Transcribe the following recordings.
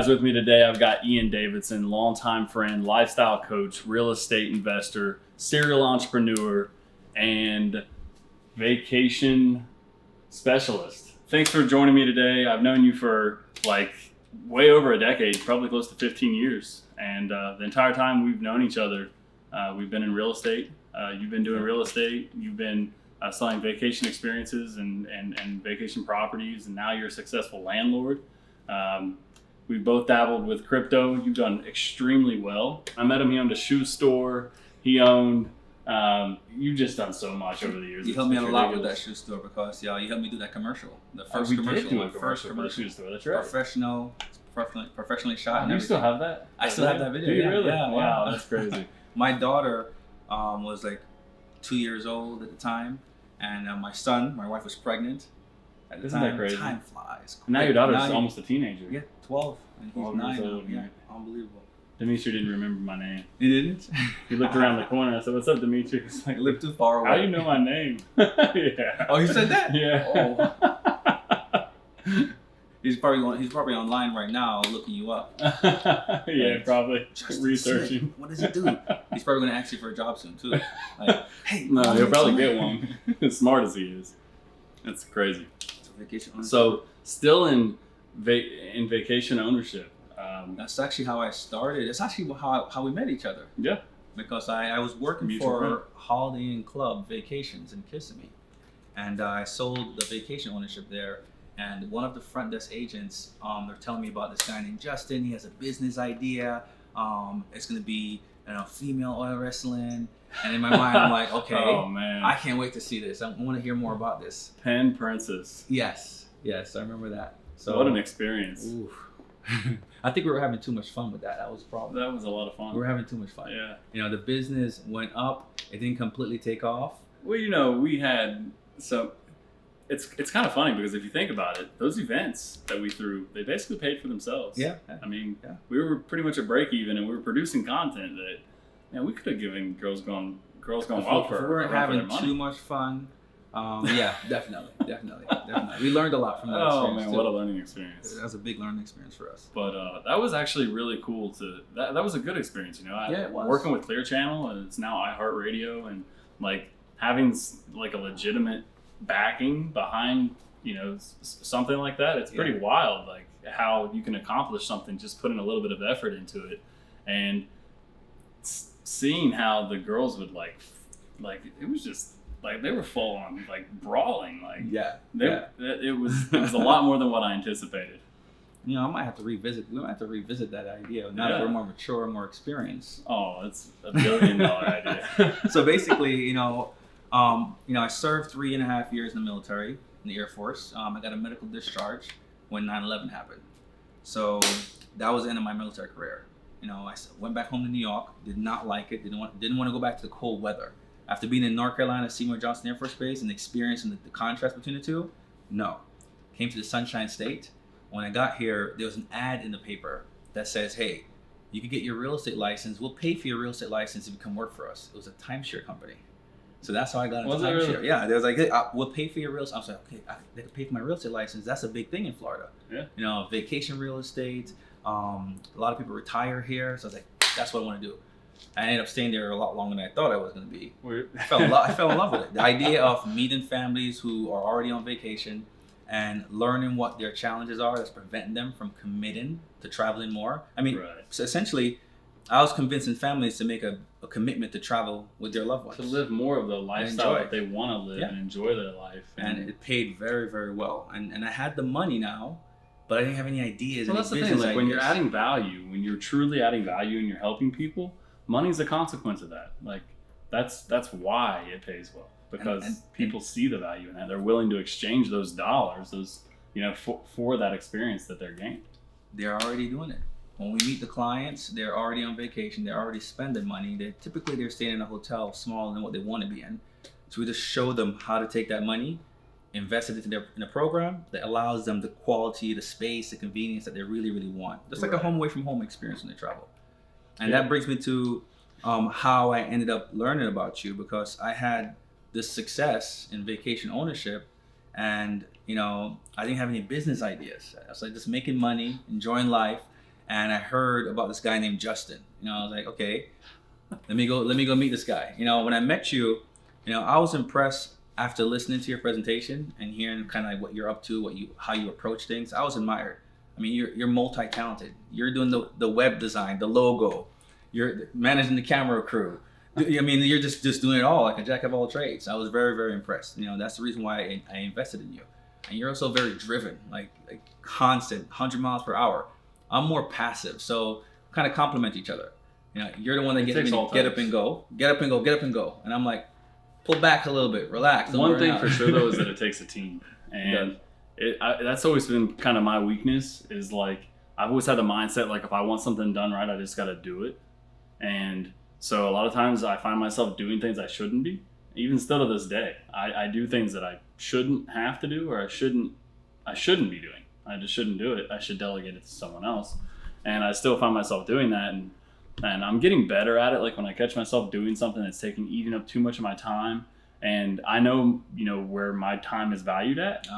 guys with me today. I've got Ian Davidson, longtime friend, lifestyle coach, real estate investor, serial entrepreneur, and vacation specialist. Thanks for joining me today. I've known you for like way over a decade, probably close to 15 years. And the entire time we've known each other, we've been in real estate. You've been doing real estate. You've been selling vacation experiences and vacation properties. And now you're a successful landlord. We've both dabbled with crypto. You've done extremely well. I met him. He owned a shoe store. He owned. You've just done so much over the years. You helped me out a lot with that shoe store because you helped me do that commercial. The first commercial. Did do a commercial for the shoe store. That's right. Professionally shot. You still have that? I still have that video. Do you really? Yeah, wow, that's crazy. My daughter was like 2 years old at the time, and my wife was pregnant. At the Isn't time. that crazy? Time flies. Quick. Now your daughter's almost a teenager. Yeah, 12. And he's 12 9 years now. old, Yeah, man. unbelievable. Dimitri didn't remember my name. You didn't? He looked around the corner. I said, "What's up, Dimitri?" He's like, I lived too far away. "How do you know my name?" Yeah. Oh, you said that? Yeah. Oh. He's probably online right now looking you up. Yeah, probably Justin researching. Smith, what does he do? He's probably going to ask you for a job soon too. Like, hey, No, he'll probably get one. As smart as he is, that's crazy. It's a vacation ownership. So, still in vacation ownership. That's actually how I started. It's actually how we met each other. Yeah. Because I was working Mutual friend. for Holiday Inn Club Vacations in Kissimmee, and I sold the vacation ownership there. And one of the front desk agents, they're telling me about this guy named Justin. He has a business idea. It's going to be female oil wrestling. And in my mind, I'm like, okay, Oh man. I can't wait to see this. I want to hear more about this. Penn Princess. Yes, I remember that. So What an experience. Oof. I think we were having too much fun with that. That was the problem. That was a lot of fun. We were having too much fun. Yeah. The business went up. It didn't completely take off. Well, we had so. It's kind of funny because if you think about it, those events that we threw, they basically paid for themselves. Yeah. I mean, Yeah. we were pretty much a break even, and we were producing content that we could have given Girls Gone Wild If we for weren't for having their money. too much fun. Yeah, definitely. We learned a lot from that Oh experience man, too. what a learning experience! That was a big learning experience for us. But that was actually really cool. That was a good experience. Yeah, it was. Working with Clear Channel, and it's now iHeartRadio, and like having like a legitimate backing behind something like that. It's pretty wild, like how you can accomplish something just putting a little bit of effort into it, and seeing how the girls would like it was just like they were full on like brawling, like it was a lot more than what I anticipated. I might have to revisit. We might have to revisit that idea now that we're more mature and more experienced. Oh, it's $1 billion idea. So basically, I served 3.5 years in the military, in the Air Force. I got a medical discharge when 9/11 happened. So that was the end of my military career. I went back home to New York, did not like it, didn't want to go back to the cold weather. After being in North Carolina, Seymour Johnson Air Force Base, and experiencing the contrast between the two, no. Came to the Sunshine State. When I got here, there was an ad in the paper that says, hey, you can get your real estate license. We'll pay for your real estate license if you come work for us. It was a timeshare company. So that's how I got into timeshare. Really? Yeah, they was like, hey, we'll pay for your real estate. I was like, okay, they could pay for my real estate license. That's a big thing in Florida. Yeah. Vacation real estate. A lot of people retire here. So I was like, that's what I want to do. I ended up staying there a lot longer than I thought I was going to be. I fell in love with it. The idea of meeting families who are already on vacation and learning what their challenges are that's preventing them from committing to traveling more. I mean, So essentially, I was convincing families to make a commitment to travel with their loved ones. To live more of the lifestyle that they want to live and enjoy their life. And it paid very, very well. And I had the money now, but I didn't have any ideas. Well, that's the thing. Like when you're adding value, when you're truly adding value and you're helping people, money's a consequence of that. Like that's why it pays well, because people see the value in that. They're willing to exchange those dollars, for that experience that they're gaining. They're already doing it. When we meet the clients, they're already on vacation. They're already spending money. They're staying in a hotel smaller than what they want to be in. So we just show them how to take that money, invest it in a program that allows them the quality, the space, the convenience that they really, really want. Just like a home away from home experience when they travel. And that brings me to how I ended up learning about you, because I had this success in vacation ownership, and I didn't have any business ideas. I was like just making money, enjoying life, and I heard about this guy named Justin. I was like, okay, let me go meet this guy. When I met you, I was impressed after listening to your presentation and hearing kind of like what you're up to, how you approach things. I was admired. I mean, you're multi-talented. You're doing the web design, the logo, you're managing the camera crew. I mean, you're just doing it all, like a jack of all trades. I was very, very impressed. That's the reason why I invested in you. And you're also very driven, like constant, 100 miles per hour. I'm more passive, so kind of complement each other. You're the one that gets me to get up and go, and I'm like, pull back a little bit, relax. One thing for sure though is that it takes a team, and that's always been kind of my weakness. Is like I've always had the mindset like if I want something done right, I just got to do it, and so a lot of times I find myself doing things I shouldn't be. Even still to this day, I do things that I shouldn't have to do or I shouldn't be doing. I just shouldn't do it. I should delegate it to someone else, and I still find myself doing that. And I'm getting better at it. Like when I catch myself doing something that's eating up too much of my time, and I know where my time is valued at.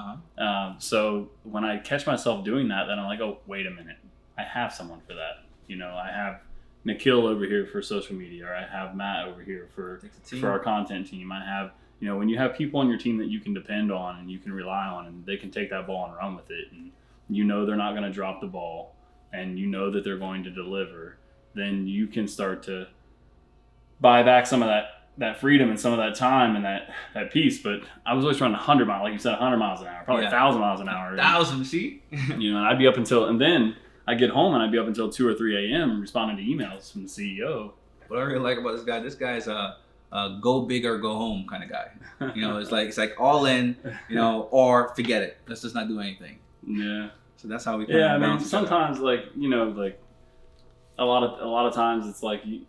So when I catch myself doing that, then I'm like, oh, wait a minute, I have someone for that. I have Nikhil over here for social media, or I have Matt over here for our content team. I have when you have people on your team that you can depend on and you can rely on, and they can take that ball and run with it, and they're not going to drop the ball, and that they're going to deliver. Then you can start to buy back some of that freedom and some of that time and that peace. But I was always running 100 miles, like you said, 100 miles an hour, probably 1,000 miles an hour. 1,000, see? And I'd be up and then I'd get home and I'd be up until 2 or 3 a.m. responding to emails from the CEO. What I really like about this guy's a go big or go home kind of guy. It's like all in, or forget it. Let's just not do anything. Yeah. So that's how we I mean, sometimes like a lot of times it's like you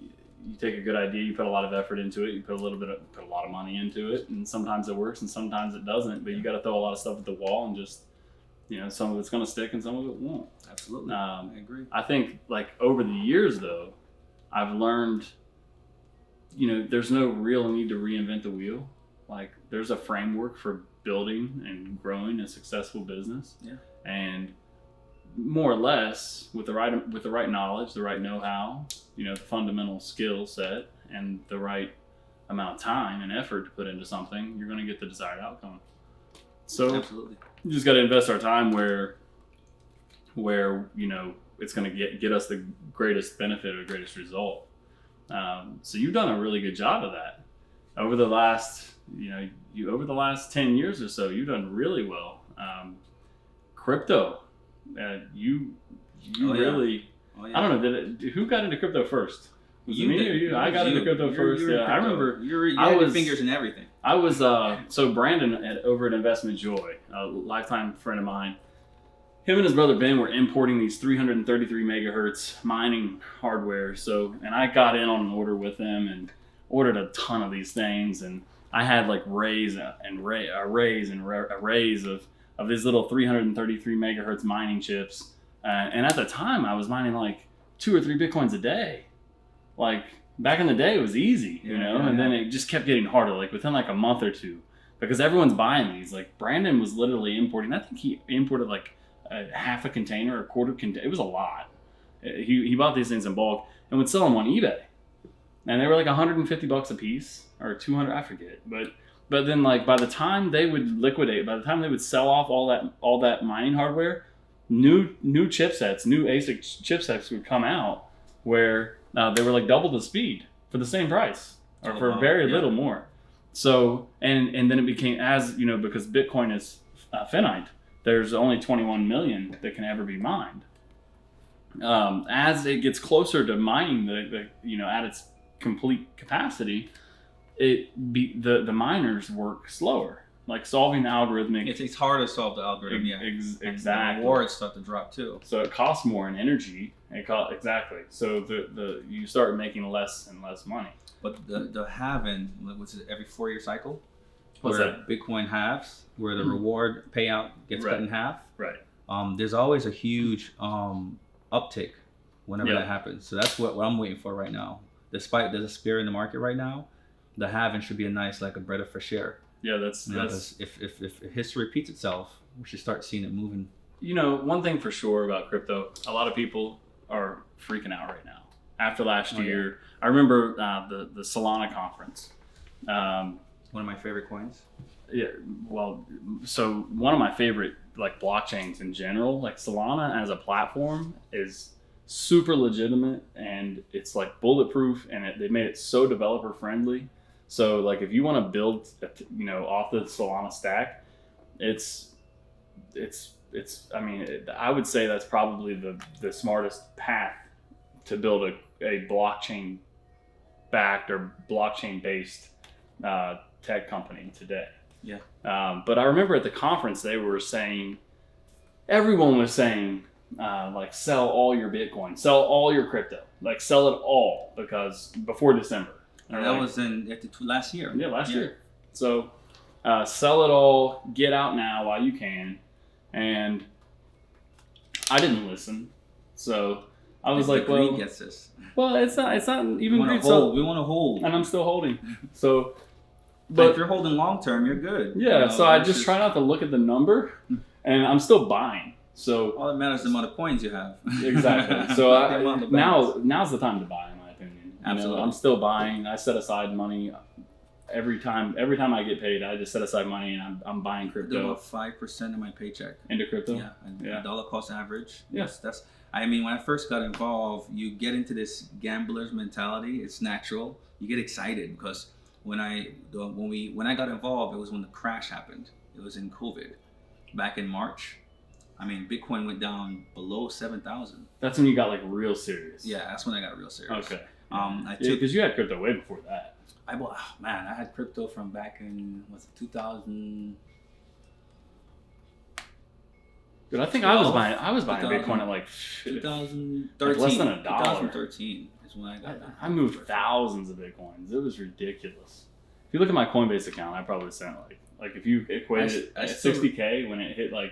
take a good idea, you put a lot of effort into it, you put a lot of money into it, and sometimes it works and sometimes it doesn't. But you got to throw a lot of stuff at the wall and just some of it's going to stick and some of it won't. Absolutely, I agree. I think like over the years though, I've learned there's no real need to reinvent the wheel. Like there's a framework for building and growing a successful business. Yeah. And more or less with the right knowledge, the right know-how, the fundamental skill set, and the right amount of time and effort to put into something, you're going to get the desired outcome. So absolutely, you just got to invest our time where it's going to get us the greatest benefit or the greatest result. So you've done a really good job of that over the last 10 years or so. You've done really well. Crypto. You really. Oh, yeah. I don't know. Who got into crypto first? Was it me or you? I got into crypto first. Yeah, I remember. You had your fingers in everything. I was so Brandon over at Investment Joy, a lifetime friend of mine. Him and his brother Ben were importing these 333 megahertz mining hardware. And I got in on an order with them and ordered a ton of these things. And I had like arrays of these little 333 megahertz mining chips. And at the time, I was mining like 2 or 3 Bitcoins a day. Like back in the day, it was easy, and then it just kept getting harder, like within like a month or two, because everyone's buying these. Like Brandon was literally importing, I think he imported like a half a container, a quarter container. It was a lot. He bought these things in bulk and would sell them on eBay. And they were like $150 a piece or 200, I forget. But then like by the time they would liquidate, by the time they would sell off all that mining hardware, new chipsets, new ASIC chipsets would come out where they were like double the speed for the same price or for very little more. So and then it became, as because Bitcoin is finite, there's only 21 million that can ever be mined. As it gets closer to mining the at its complete capacity, the miners work slower. Like solving the algorithmic, it's hard to solve the algorithm. Exactly. The rewards start to drop too. So it costs more in energy. Exactly. So the you start making less and less money. But the halving, which is every 4-year cycle, what's where that? Bitcoin halves, where the reward payout gets cut in half. Right. There's always a huge uptick whenever that happens. So that's what I'm waiting for right now. Despite there's a spear in the market right now, the halving should be a breath of fresh air. Yeah, that's if history repeats itself, we should start seeing it moving. One thing for sure about crypto, a lot of people are freaking out right now. After last year, I remember the Solana conference. One of my favorite coins. Yeah, well, so one of my favorite like blockchains in general, like Solana as a platform, is super legitimate, and it's like bulletproof, and they made it so developer friendly. So like if you want to build, off the Solana stack, it's. I mean, I would say that's probably the smartest path to build a blockchain backed or blockchain based tech company today. Yeah. But I remember at the conference everyone was saying like sell all your Bitcoin, sell all your crypto, like sell it all because before December. And that was last year. Yeah, last year. So sell it all, get out now while you can. And I didn't listen, so I was like, "Well, greed gets this." Well, it's not even greed. We want to hold, and I'm still holding. So, but if you're holding long term, you're good. Yeah. So I just try not to look at the number, and I'm still buying. So all that matters is the amount of coins you have. Exactly. So now's the time to buy, in my opinion. Absolutely. I'm still buying. I set aside money. Every time I get paid, I just set aside money and I'm buying crypto. I do about 5% of my paycheck into crypto. Yeah, dollar cost average. Yes, that's. I mean, when I first got involved, you get into this gambler's mentality. It's natural. You get excited because when I got involved, it was when the crash happened. It was in COVID, back in March. I mean, Bitcoin went down below 7,000. That's when you got like real serious. Yeah, that's when I got real serious. Okay. Because you had crypto way before that. I had crypto from back in 2000. Dude, I think I was buying Bitcoin at like 2013. Like less than $1. 2013 is when I got that. I moved thousands of Bitcoins. It was ridiculous. If you look at my Coinbase account, I probably sent like if you equated it at 60K when it hit like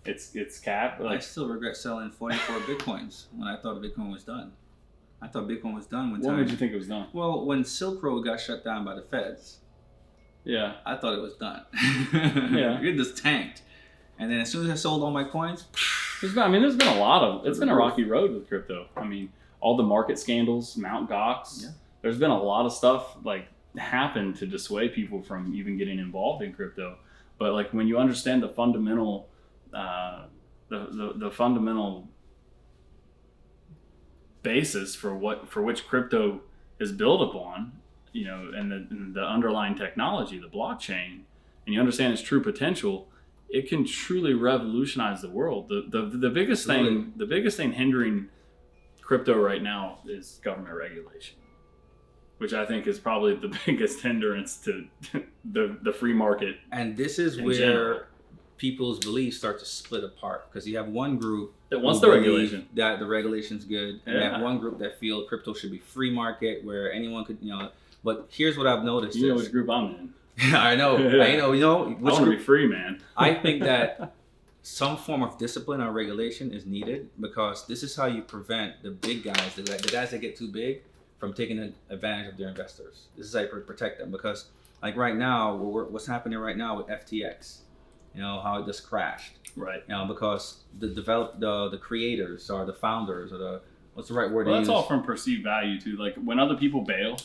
its cap. Like, I still regret selling 44 Bitcoins when I thought Bitcoin was done. I thought Bitcoin was done When did you think it was done? Well, when Silk Road got shut down by the feds, yeah, I thought it was done. Yeah, it just tanked. And then as soon as I sold all my coins, there's been it's been a rocky road with crypto. I mean, all the market scandals, Mt. Gox. Yeah. There's been a lot of stuff like happened to dissuade people from even getting involved in crypto. But like when you understand the fundamental, the fundamental basis for which crypto is built upon, and the underlying technology, the blockchain, and you understand its true potential, it can truly revolutionize the world. The biggest thing hindering crypto right now is government regulation, which I think is probably the biggest hindrance to the free market. And this is where general. People's beliefs start to split apart, because you have one group that wants the regulation, that the regulation's good, and you have one group that feel crypto should be free market where anyone could, But here's what I've noticed. You know which group I'm in. I know. I know. I want to be free, man. I think that some form of discipline or regulation is needed, because this is how you prevent the big guys, the guys that get too big, from taking advantage of their investors. This is how you protect them, because like right now, what's happening right now with FTX, how it just crashed. Right. Because the creators or the founders or what's the right word to use? That's all from perceived value too. Like when other people bail,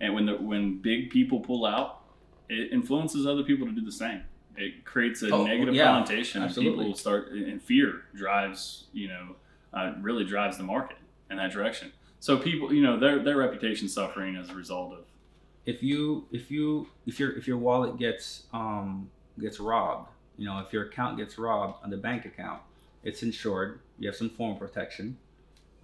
and when big people pull out, it influences other people to do the same. It creates a negative connotation. Absolutely. People start, and fear drives, really drives the market in that direction. So people, their reputation suffering as a result of. If your wallet gets robbed, if your account gets robbed on the bank account, it's insured. You have some form of protection.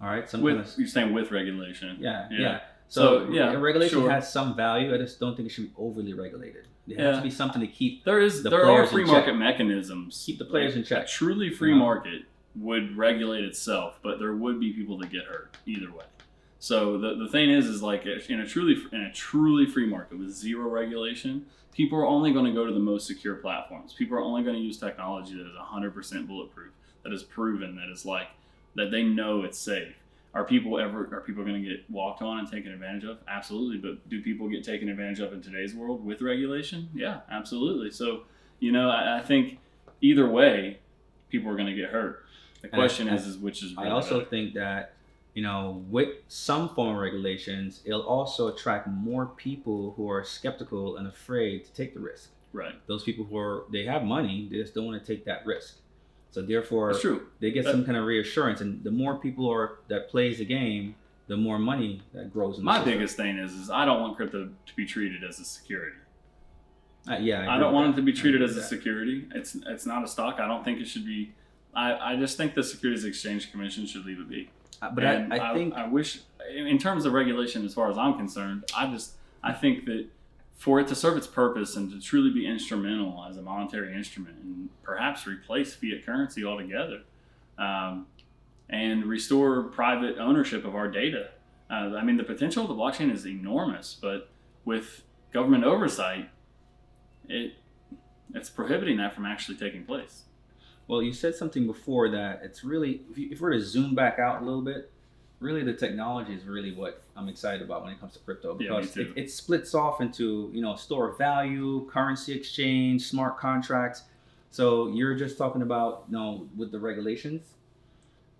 All right. You're saying with regulation. Yeah. So regulation has some value. I just don't think it should be overly regulated. There has to be something to keep. There are free market mechanisms. Keep the players in check. A truly free market would regulate itself, but there would be people that get hurt either way. So the thing is like in a truly free market with zero regulation, people are only going to go to the most secure platforms. People are only going to use technology that is 100% bulletproof, that is proven, that they know it's safe. Are people going to get walked on and taken advantage of? Absolutely. But do people get taken advantage of in today's world with regulation? Yeah, absolutely. So, I think either way, people are going to get hurt. The question is which is. I also think that with some form of regulations, it'll also attract more people who are skeptical and afraid to take the risk. Right. Those people they have money, they just don't want to take that risk. So therefore, That's true. They get some kind of reassurance, and the more people that plays the game, the more money that grows. My biggest thing is I don't want crypto to be treated as a security. I don't want it to be treated as a security. It's not a stock. I don't think it should be. I just think the Securities Exchange Commission should leave it be. But I think I wish, in terms of regulation, as far as I'm concerned, I think that for it to serve its purpose and to truly be instrumental as a monetary instrument and perhaps replace fiat currency altogether, and restore private ownership of our data. The potential of the blockchain is enormous, but with government oversight, it's prohibiting that from actually taking place. Well, you said something before that it's really, if we're to zoom back out a little bit, really the technology is really what I'm excited about when it comes to crypto, because it splits off into, store of value, currency exchange, smart contracts. So you're just talking about, with the regulations.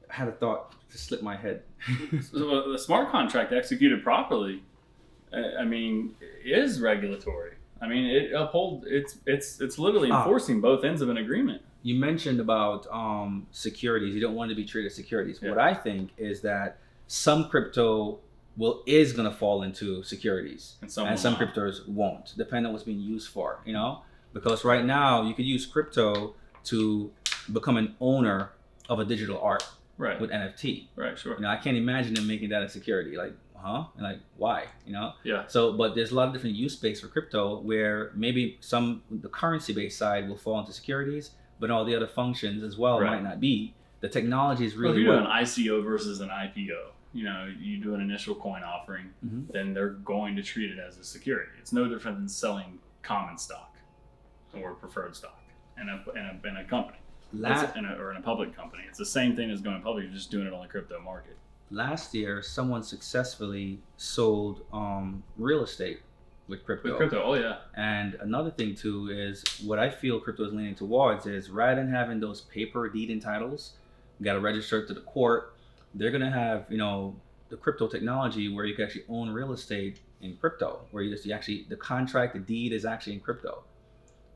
I had a thought to slip my head. So the smart contract executed properly, is regulatory. It upholds. It's literally enforcing both ends of an agreement. You mentioned about securities. You don't want to be treated as securities. Yeah. What I think is that some crypto is going to fall into securities, and some cryptos won't, depending on what's being used for. Because right now you could use crypto to become an owner of a digital art, right, with NFT. Right, sure. I can't imagine them making that a security. Like, and like, why? Yeah. So, but there's a lot of different use space for crypto where maybe the currency-based side will fall into securities, but all the other functions as well might not be. The technology is really. If you do an ICO versus an IPO, you do an initial coin offering, then they're going to treat it as a security. It's no different than selling common stock or preferred stock in a company. Or in a public company. It's the same thing as going public. You're just doing it on the crypto market. Last year, someone successfully sold real estate with crypto. With crypto, oh yeah. And another thing too is what I feel crypto is leaning towards is rather than having those paper deed and titles, you got to register it to the court. They're gonna have the crypto technology where you can actually own real estate in crypto, where the contract, the deed is actually in crypto,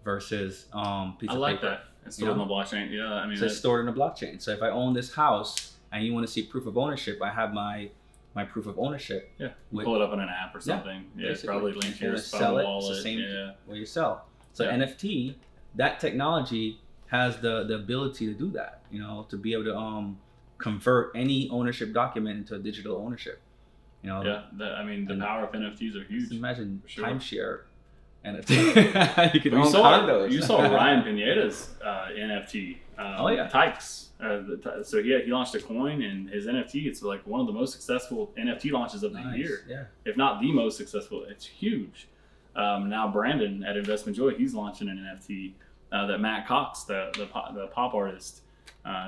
versus piece of paper. I like that. It's stored on the blockchain. Yeah, so it's stored in the blockchain. So if I own this house and you want to see proof of ownership, I have my proof of ownership. Yeah, pull it up on an app or something. Yeah, it's probably linked to your phone wallet. It's the same way you sell. So NFT, that technology has the ability to do that. To be able to convert any ownership document into a digital ownership. The power of NFTs are huge. Imagine timeshare NFT. You could own condos. You saw Ryan Pineda's NFT. Tykes. So he launched a coin, and his NFT, it's like one of the most successful NFT launches of the year, if not the most successful. It's huge. Now Brandon at Investment Joy, he's launching an NFT that Matt Cox, the pop artist,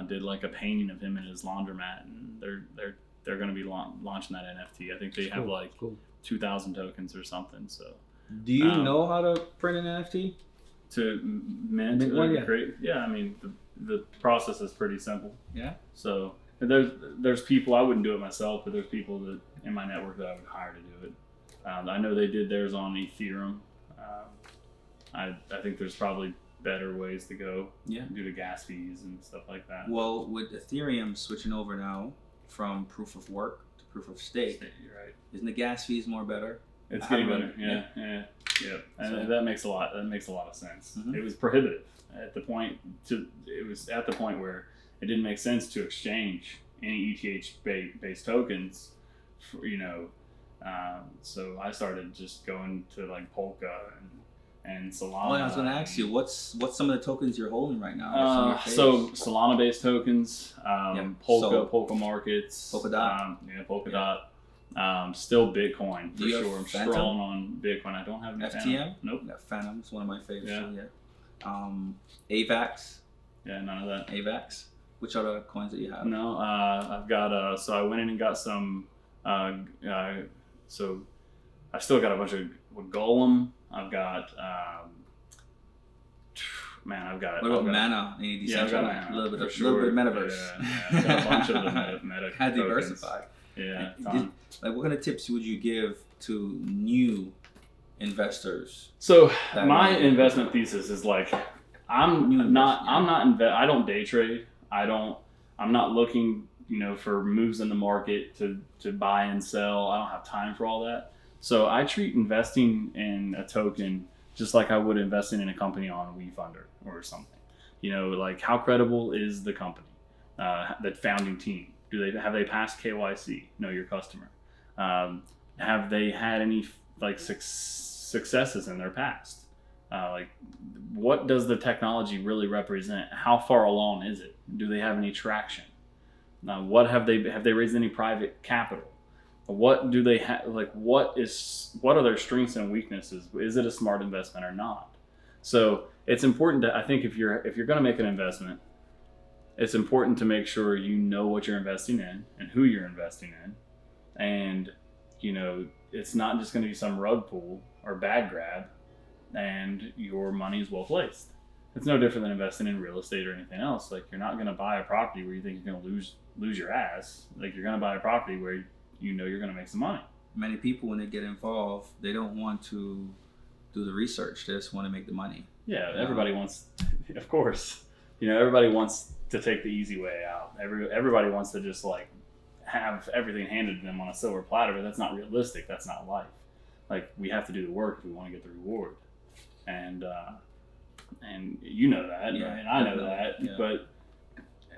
did like a painting of him in his laundromat, and they're going to be launching that NFT. I think they have 2,000 tokens or something. So. Do you know how to print an NFT? To mint one, create? Yeah, the process is pretty simple. Yeah. So there's people, I wouldn't do it myself, but there's people that in my network that I would hire to do it. I know they did theirs on Ethereum. I think there's probably better ways to go due to gas fees and stuff like that. Well, with Ethereum switching over now from proof of work to proof of stake, you're right. Isn't the gas fees more better? It's getting better. Yeah. And that makes a lot of sense. Mm-hmm. It was prohibitive at the point where it didn't make sense to exchange any ETH based tokens for, so I started just going to like Polka and Solana. Well, I was going to ask you, what's some of the tokens you're holding right now? So Solana based tokens, Polka markets, Polkadot. Polkadot. Still Bitcoin for sure. I'm strong on Bitcoin. I don't have any FTM. Nope. Yeah, Phantom's one of my favorites. AVAX. Yeah, none of that. AVAX. Which other coins that you have? No, I've got. So I went in and got some. So I still got a bunch of Golem. I've got. I've got. What about Mana? I've got Mana. A little bit of metaverse. Yeah, I've got a bunch of the meta. How diversified. Yeah. Like, what kind of tips would you give to new investors? So my investment thesis is like, I don't day trade. I'm not looking, for moves in the market to buy and sell. I don't have time for all that. So I treat investing in a token just like I would investing in a company on WeFunder or something. Like, how credible is the company, the founding team? Have they passed KYC? Know your customer. Have they had any successes in their past? Like, what does the technology really represent? How far along is it? Do they have any traction? What have they raised any private capital? What do they have? Like, what are their strengths and weaknesses? Is it a smart investment or not? So it's important I think if you're going to make an investment, it's important to make sure you know what you're investing in and who you're investing in, and it's not just going to be some rug pull or bag grab, and your money is well placed. It's no different than investing in real estate or anything else. Like, you're not going to buy a property where you think you're going to lose your ass. Like, you're going to buy a property where you're going to make some money. Many people, when they get involved, they don't want to do the research. They just want to make the money. Yeah, everybody wants, of course. Everybody wants to take the easy way out. Everybody wants to just like have everything handed to them on a silver platter, but that's not realistic. That's not life. Like, we have to do the work if we want to get the reward. And you know that, yeah, and I know that. Yeah. But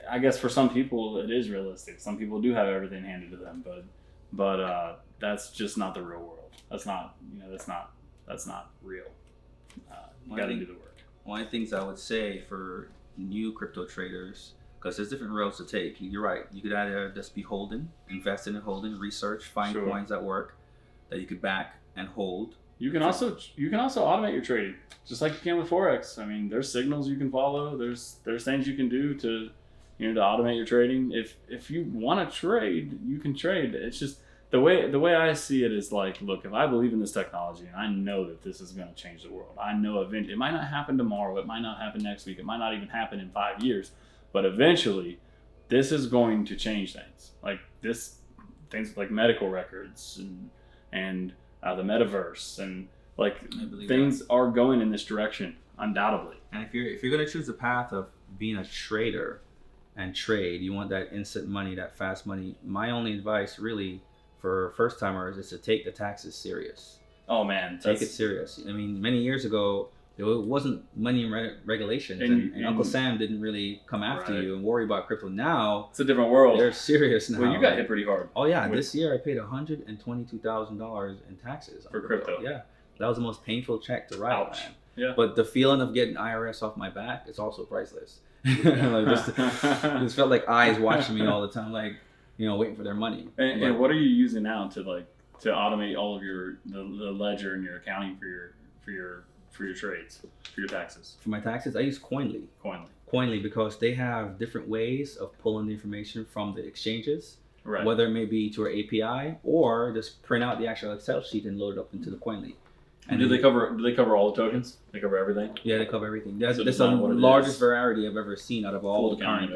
I guess for some people it is realistic. Some people do have everything handed to them, but that's just not the real world. That's not real. You got to do the work. One of the things I would say for new crypto traders, because there's different roads to take. You're right. You could either just be holding, invest in holding, research, find coins that work that you could back and hold. You can also automate your trading, just like you can with Forex. I mean, there's signals you can follow. There's things you can do to automate your trading. If you want to trade, you can trade. It's just the way I see it is like, look, if I believe in this technology and I know that this is going to change the world, I know it might not happen tomorrow, it might not happen next week, it might not even happen in 5 years, but eventually this is going to change things. Like things like medical records and the metaverse, and like things are going in this direction, undoubtedly. And if you're going to choose the path of being a trader and trade, you want that instant money, that fast money. My only advice really for first timers is to take the taxes serious. Oh man, take it serious. I mean, many years ago there wasn't money regulations, and Uncle Sam didn't really come after you and worry about crypto. Now it's a different world. They're serious now. Well, you got hit pretty hard. Oh yeah, this year I paid $122,000 in taxes for crypto. Yeah, that was the most painful check to write. Ouch. Man. Yeah. But the feeling of getting IRS off my back is also priceless. Just felt like eyes watching me all the time, like waiting for their money. And what are you using now to automate all of the ledger and your accounting for your trades, for your taxes? For my taxes, I use Coinly because they have different ways of pulling the information from the exchanges, right? Whether it may be to our API or just print out the actual Excel sheet and load it up into the Coinly. And do they cover all the tokens? They cover everything? Yeah, they cover everything. That's the largest variety I've ever seen out of all the current.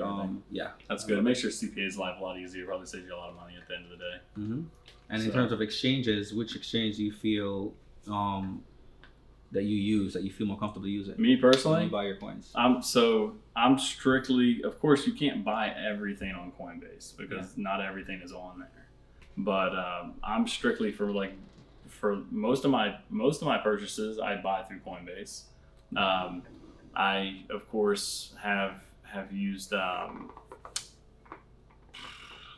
Yeah, that's good. It makes your CPA's life a lot easier. Probably saves you a lot of money at the end of the day. Mm-hmm. And in terms of exchanges, which exchange do you feel that you use, that you feel more comfortable using? Me personally, when you buy your coins. I'm strictly, of course, you can't buy everything on Coinbase because not everything is on there. But I'm strictly for most of my purchases, I buy through Coinbase. I of course have used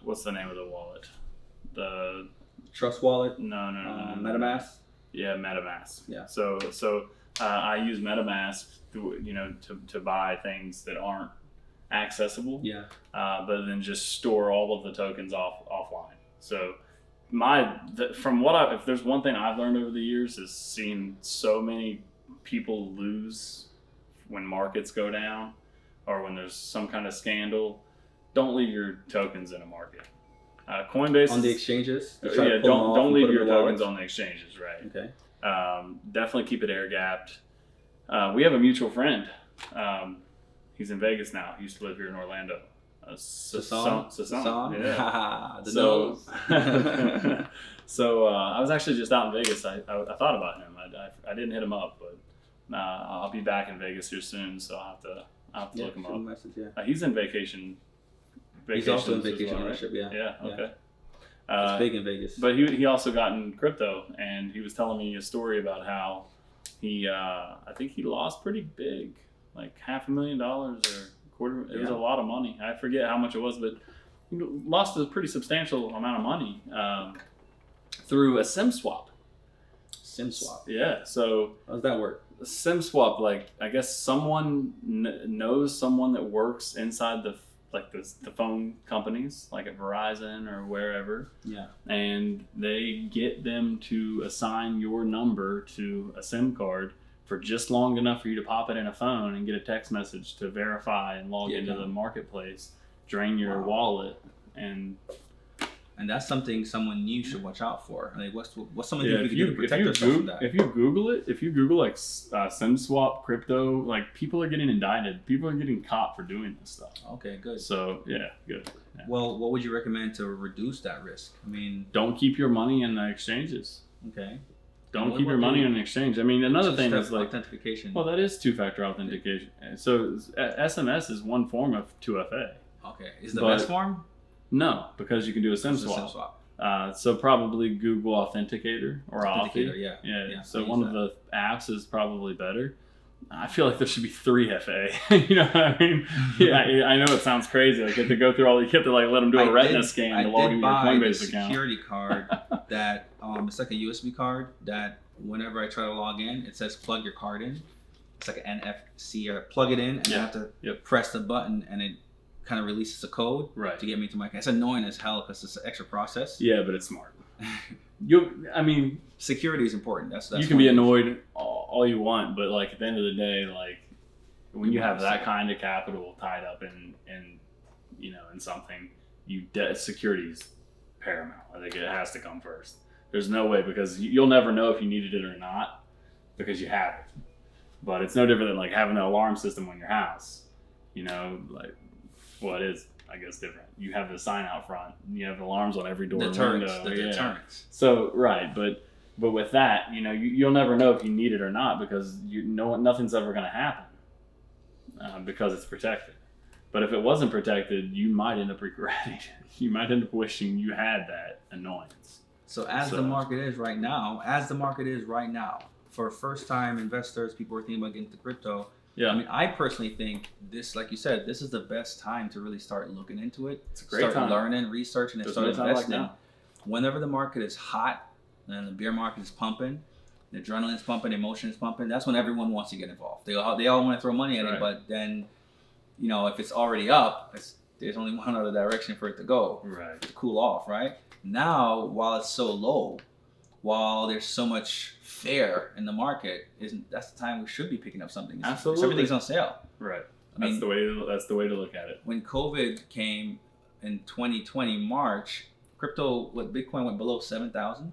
what's the name of the wallet? The Trust Wallet? No. MetaMask? Yeah, MetaMask. Yeah. So I use MetaMask to buy things that aren't accessible. Yeah. But then just store all of the tokens offline. So if there's one thing I've learned over the years is seeing so many people lose when markets go down or when there's some kind of scandal. Don't leave your tokens in a market. Coinbase on the exchanges. Don't leave your tokens on the exchanges. Right. Okay. Definitely keep it air gapped. We have a mutual friend. He's in Vegas now. He used to live here in Orlando. Sasan. Yeah. The So, nose. so I was actually just out in Vegas. I thought about him. I didn't hit him up, but I'll be back in Vegas here soon, so I'll have to look him up. Message, yeah. He's in vacation. He's also in vacation well, right? ownership. Yeah. Yeah. Okay. It's big in Vegas. But he also got in crypto, and he was telling me a story about how he I think he lost pretty big, like $500,000 or quarter. It was a lot of money. I forget how much it was, but he lost a pretty substantial amount of money through a SIM swap. SIM swap. Yeah. So how does that work? A SIM swap, like I guess someone knows someone that works inside the phone companies, like at Verizon or wherever. Yeah. And they get them to assign your number to a SIM card for just long enough for you to pop it in a phone and get a text message to verify and log into the marketplace, drain your wallet, and that's something someone new should watch out for. I mean, what's something we can do to protect ourselves from that? If you Google like SIM swap crypto, like people are getting indicted. People are getting caught for doing this stuff. Okay, good. So yeah, good. Yeah. Well, what would you recommend to reduce that risk? I mean, don't keep your money in the exchanges. Okay. Don't keep your money in an exchange. I mean, another thing is like authentication. Well, that is two-factor authentication. So SMS is one form of 2FA. Okay. Is the best form? No, because you can do a SIM swap. So probably Google Authenticator or Authenticator. Authy. Yeah. So one of the apps is probably better. I feel like there should be 3FA. You know what I mean? Yeah, I know it sounds crazy. Like you have to go through all. You have to like let them do a retina scan to log into your Coinbase account. Security card that it's like a USB card that whenever I try to log in, it says plug your card in. It's like an NFC or plug it in, and you have to press the button, and it kind of releases a code to get me to my account. It's annoying as hell because it's an extra process. Yeah, but it's smart. Security is important. That's you can be annoyed all you want, but like at the end of the day, like when you have that kind of capital tied up in something, security is paramount. I think it has to come first. There's no way, because you'll never know if you needed it or not because you have it. But it's no different than like having an alarm system on your house. It is, I guess, different. You have the sign out front. You have alarms on every door and window. The deterrents. So right, but with that, you'll never know if you need it or not because nothing's ever going to happen because it's protected. But if it wasn't protected, you might end up regretting it. You might end up wishing you had that annoyance. So the market is right now, for first-time investors, people are thinking about getting into crypto. Yeah. I mean, I personally think this, like you said, this is the best time to really start looking into it. It's a great time. Learning, researching, and start investing. Whenever the market is hot and the bear market is pumping, the adrenaline is pumping, emotion is pumping, that's when everyone wants to get involved. They all want to throw money at it, but then, if it's already up, there's only one other direction for it to go. Right. To cool off, right? Now, while it's so low, while there's so much fear in the market, that's the time we should be picking up something. Absolutely. Everything's on sale. Right. That's the way to look at it. When COVID came in 2020 March, Bitcoin went below 7,000.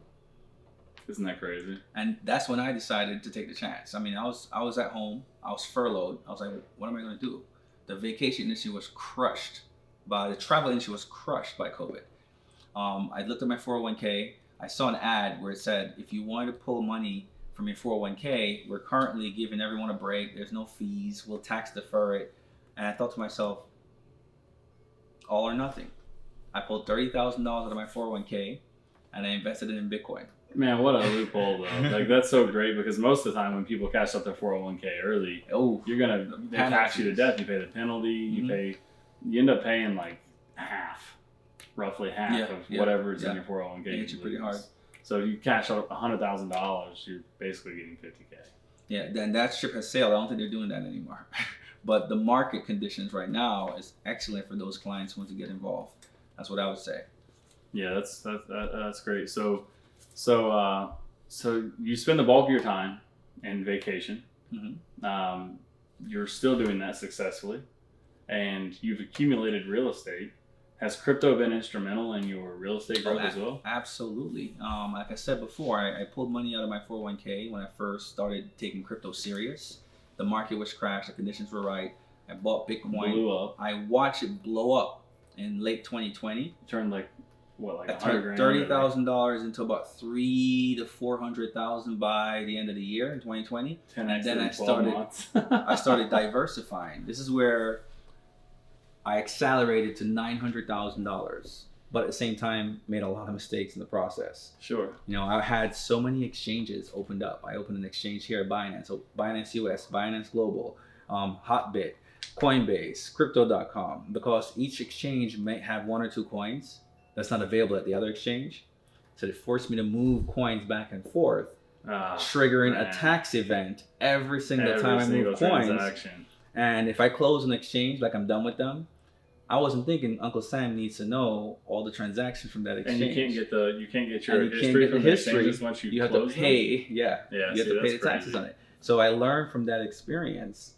Isn't that crazy? And that's when I decided to take the chance. I mean, I was at home. I was furloughed. I was like, what am I going to do? The vacation industry was crushed the travel industry was crushed by COVID. I looked at my 401k. I saw an ad where it said, if you wanted to pull money from your 401k, we're currently giving everyone a break. There's no fees. We'll tax defer it. And I thought to myself, all or nothing. I pulled $30,000 out of my 401k and I invested it in Bitcoin. Man, what a loophole though. Like that's so great because most of the time when people cash out their 401k early, they tax you to death. You pay the penalty, you end up paying like roughly half of whatever's in your 401k. It hits you pretty hard. So if you cash out $100,000, you're basically getting $50K. Yeah, then that ship has sailed. I don't think they're doing that anymore. But the market conditions right now is excellent for those clients who want to get involved. That's what I would say. Yeah, that's great. So you spend the bulk of your time in vacation. Mm-hmm. You're still doing that successfully, and you've accumulated real estate. Has crypto been instrumental in your real estate growth as well? Absolutely. Like I said before, I pulled money out of my 401k when I first started taking crypto serious. The market was crashed. The conditions were right. I bought Bitcoin. Blew up. I watched it blow up in late 2020. Turned like what, like I turned $30,000 into about $300,000 to $400,000 by the end of the year in 2020. And then I started diversifying. This is where I accelerated to $900,000, but at the same time made a lot of mistakes in the process. Sure. You know, I had so many exchanges opened up. I opened an exchange here at Binance, so Binance US, Binance Global, Hotbit, Coinbase, Crypto.com, because each exchange may have one or two coins that's not available at the other exchange. So they forced me to move coins back and forth, triggering a tax event every single time I move coins. And if I close an exchange, like I'm done with them, I wasn't thinking Uncle Sam needs to know all the transactions from that exchange. And you can't get your history from the exchanges once you have to pay. Them? Yeah, you have to pay the taxes on it. So I learned from that experience.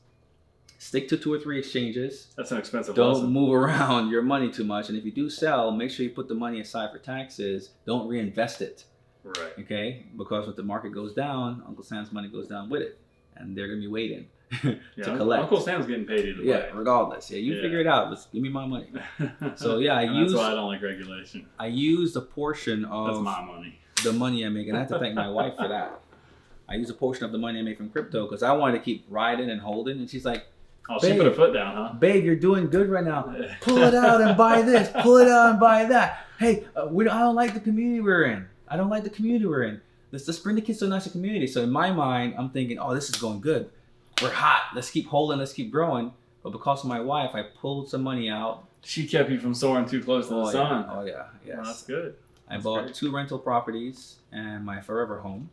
Stick to 2 or 3 exchanges. That's an expensive Don't lesson. move around your money too much. And if you do sell, make sure you put the money aside for taxes. Don't reinvest it. Right. Okay? Because when the market goes down, Uncle Sam's money goes down with it. And they're going to be waiting to collect. Uncle Sam's getting paid either way. Yeah, regardless. Yeah, you figure it out. Just give me my money. So yeah, that's why I don't like regulation. I used a portion of that's my money. The money I make. And I have to thank my wife for that. I use a portion of the money I make from crypto because I wanted to keep riding and holding. And she's like, oh, she put her foot down, huh? Babe, you're doing good right now. Pull it out and buy this. Pull it out and buy that. Hey, I don't like the community we're in. I don't like the community we're in. Let's bring the kids to a nicer community. So in my mind, I'm thinking, oh, this is going good. We're hot. Let's keep holding. Let's keep growing. But because of my wife, I pulled some money out. She kept you from soaring too close to the sun. Oh, yeah. Yes. Well, that's good. I bought 2 rental properties and my forever home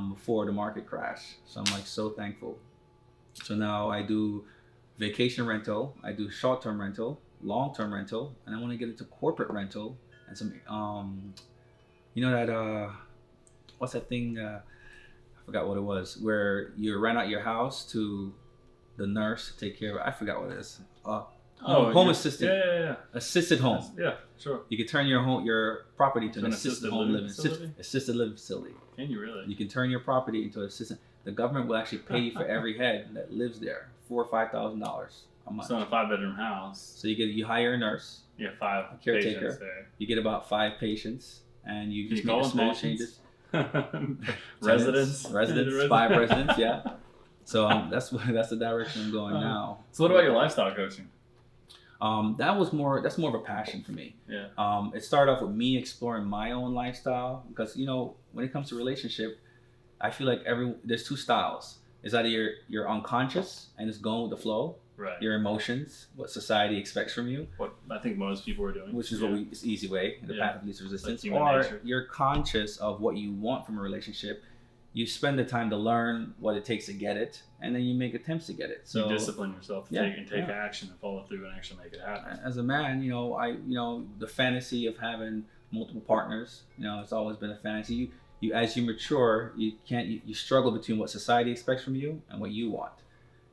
before the market crash. So I'm like so thankful. So now I do vacation rental, I do short-term rental, long-term rental, and I want to get into corporate rental and some, you know that, what's that thing, I forgot what it was, where you rent out your house to the nurse to take care of it. I forgot what it is. Home assistant. Yeah. Assisted home. Yeah, sure. You can turn your property to an assisted home living facility? Assisted living facility. Can you really? You can turn your property into an assistant. The government will actually pay you for every head that lives there, $4,000 or $5,000 a month. So in a 5-bedroom house. So you hire a nurse. Yeah, 5 a caretaker. Patients there. You get about 5 patients, and you just make small changes. Residents, 5 residents. Yeah. So that's the direction I'm going now. So what about your lifestyle coaching? That's more of a passion for me. Yeah. It started off with me exploring my own lifestyle because when it comes to relationship, I feel like there's 2 styles. It's either you're unconscious and just going with the flow. Right. Your emotions, what society expects from you. What I think most people are doing. Which is it's easy way, the path of least resistance. Like or nature. You're conscious of what you want from a relationship. You spend the time to learn what it takes to get it, and then you make attempts to get it. So you discipline yourself to take action and follow through and actually make it happen. As a man, the fantasy of having multiple partners, it's always been a fantasy. You as you mature, you struggle between what society expects from you and what you want.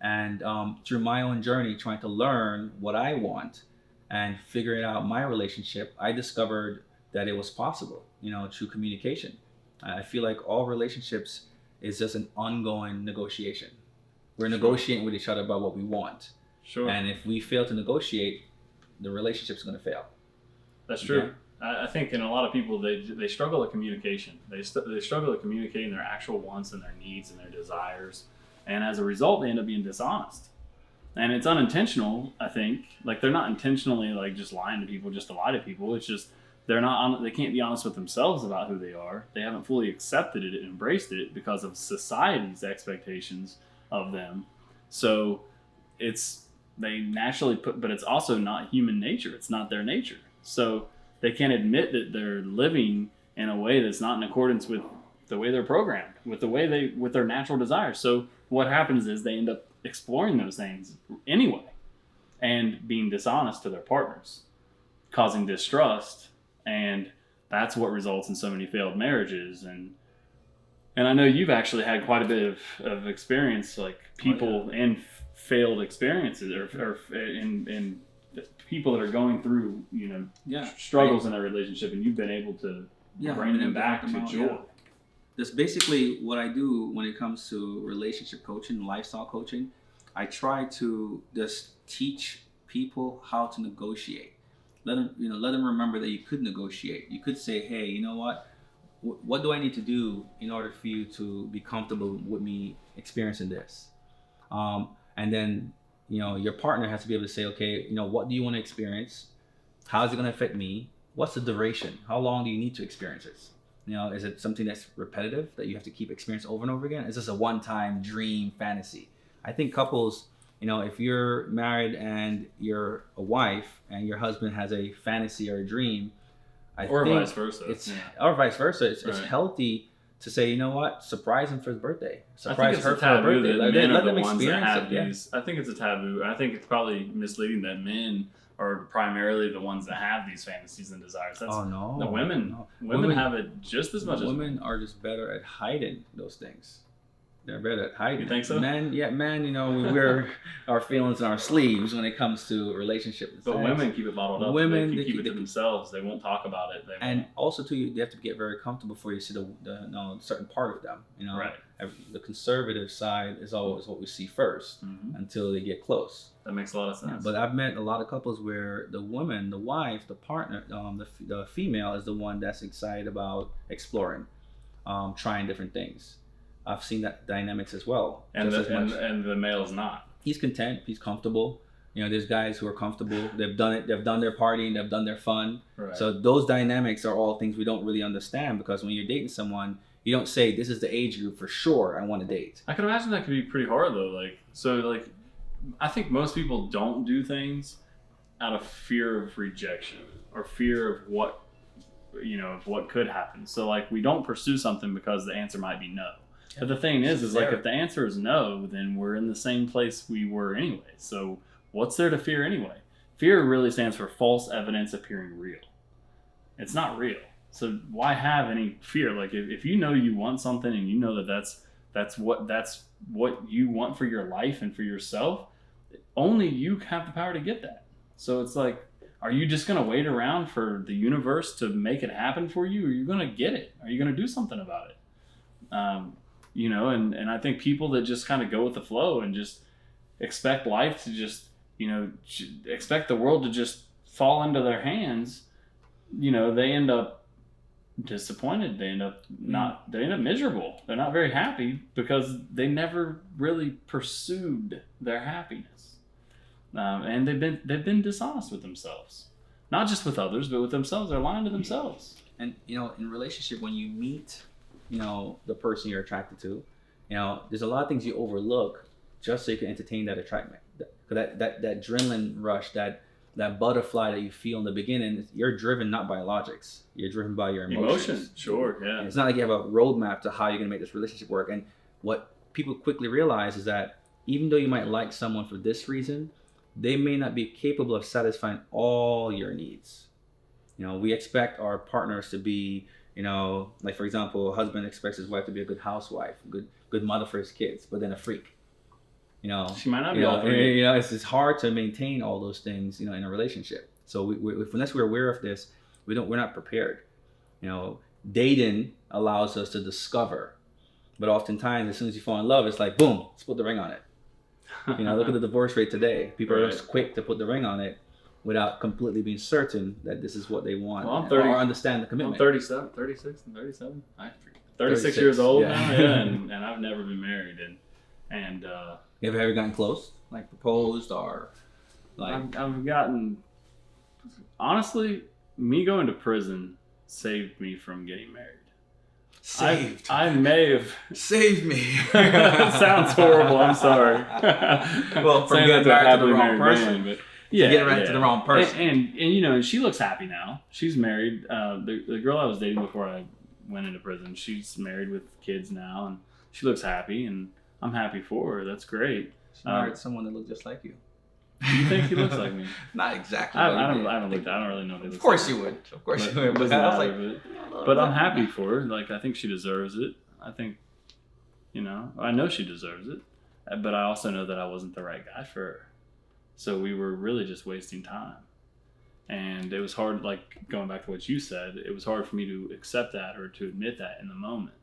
And through my own journey, trying to learn what I want and figuring out my relationship, I discovered that it was possible, through communication. I feel like all relationships is just an ongoing negotiation. We're negotiating with each other about what we want. Sure. And if we fail to negotiate, the relationship's going to fail. That's true. Yeah. I think in a lot of people, they struggle at communication. They struggle at communicating their actual wants and their needs and their desires. And as a result, they end up being dishonest. And it's unintentional, I think. Like, they're not intentionally like just lying to people just to lie to people. It's just they can't be honest with themselves about who they are. They haven't fully accepted it and embraced it because of society's expectations of them. So they naturally but it's also not human nature. It's not their nature. So they can't admit that they're living in a way that's not in accordance with the way they're programmed, with their natural desires. So what happens is they end up exploring those things anyway and being dishonest to their partners, causing distrust. And that's what results in so many failed marriages. And I know you've actually had quite a bit of experience, like people and failed experiences, or in people that are going through, struggles in their relationship, and you've been able to bring them back to joy. Yeah. That's basically what I do when it comes to relationship coaching, lifestyle coaching. I try to just teach people how to negotiate. Let them remember that you could negotiate. You could say, hey, you know what do I need to do in order for you to be comfortable with me experiencing this? And then, your partner has to be able to say, okay, what do you want to experience? How is it going to affect me? What's the duration? How long do you need to experience this? Is it something that's repetitive that you have to keep experiencing over and over again? Is this a one-time dream fantasy? I think couples, if you're married and you're a wife and your husband has a fantasy or a dream, or vice versa. Or vice versa. It's right. healthy to say, surprise him for his birthday. Surprise her for her birthday. Let them experience it. These. I think it's a taboo. I think it's probably misleading that men are primarily the ones that have these fantasies and desires. That's, the women. No. Women have it just as much. Women are just better at hiding those things. They're better at hiding. You think so? Men, we wear our feelings on our sleeves when it comes to relationships. But women keep it bottled up. Women they keep it to themselves. They won't talk about it. And also, too, they have to get very comfortable before you see the certain part of them. Right. The conservative side is always what we see first until they get close. That makes a lot of sense. Yeah, but I've met a lot of couples where the woman, the wife, the partner, the female is the one that's excited about exploring, trying different things. I've seen that dynamics as well. And the male's not. He's content. He's comfortable. There's guys who are comfortable. They've done it. They've done their partying. They've done their fun. Right. So those dynamics are all things we don't really understand, because when you're dating someone, you don't say, this is the age group for sure I want to date. I can imagine that could be pretty hard though. I think most people don't do things out of fear of rejection or fear of what could happen. So we don't pursue something because the answer might be no. But the thing is if the answer is no, then we're in the same place we were anyway. So what's there to fear anyway? Fear really stands for false evidence appearing real. It's not real. So why have any fear? If you know you want something and you know that's what you want for your life and for yourself, only you have the power to get that. So it's are you just going to wait around for the universe to make it happen for you, or are you going to get it? Are you going to do something about it? And I think people that just kind of go with the flow and just expect life to just, expect the world to just fall into their hands, they end up disappointed. They end up miserable. They're not very happy because they never really pursued their happiness. And they've been dishonest with themselves, not just with others, but with themselves. They're lying to themselves. And, in relationship, when you meet, the person you're attracted to, there's a lot of things you overlook just so you can entertain that attraction. That adrenaline rush, that butterfly that you feel in the beginning, you're driven not by logics. You're driven by your emotions. Sure, yeah. And it's not like you have a roadmap to how you're going to make this relationship work. And what people quickly realize is that even though you might like someone for this reason, they may not be capable of satisfying all your needs. We expect our partners to be, for example, a husband expects his wife to be a good housewife, good mother for his kids, but then a freak. She might not be all three. It's hard to maintain all those things, in a relationship. So unless we're aware of this, we're not prepared. Dating allows us to discover, but oftentimes as soon as you fall in love, it's like, boom, let's put the ring on it. Look at the divorce rate today. People are just quick to put the ring on it without completely being certain that this is what they want, well, I'm 30, or understand the commitment. I'm 36 and 37. 36 years old now, and I've never been married. And you ever gotten close, proposed, or I've gotten. Honestly, me going to prison saved me from getting married. Saved. I may have saved me. It sounds horrible. I'm sorry. Well, from getting married to the wrong person. But to the wrong person. And she looks happy now. She's married. The girl I was dating before I went into prison, she's married with kids now, and she looks happy, and I'm happy for her. That's great. She married someone that looked just like you. You think he looks like me? Not exactly. I don't really know if he looks. Of course like you would. Of course you would. But I'm happy for her. I think she deserves it. I think, I know she deserves it. But I also know that I wasn't the right guy for her. So we were really just wasting time. And it was hard, going back to what you said, it was hard for me to accept that or to admit that in the moment.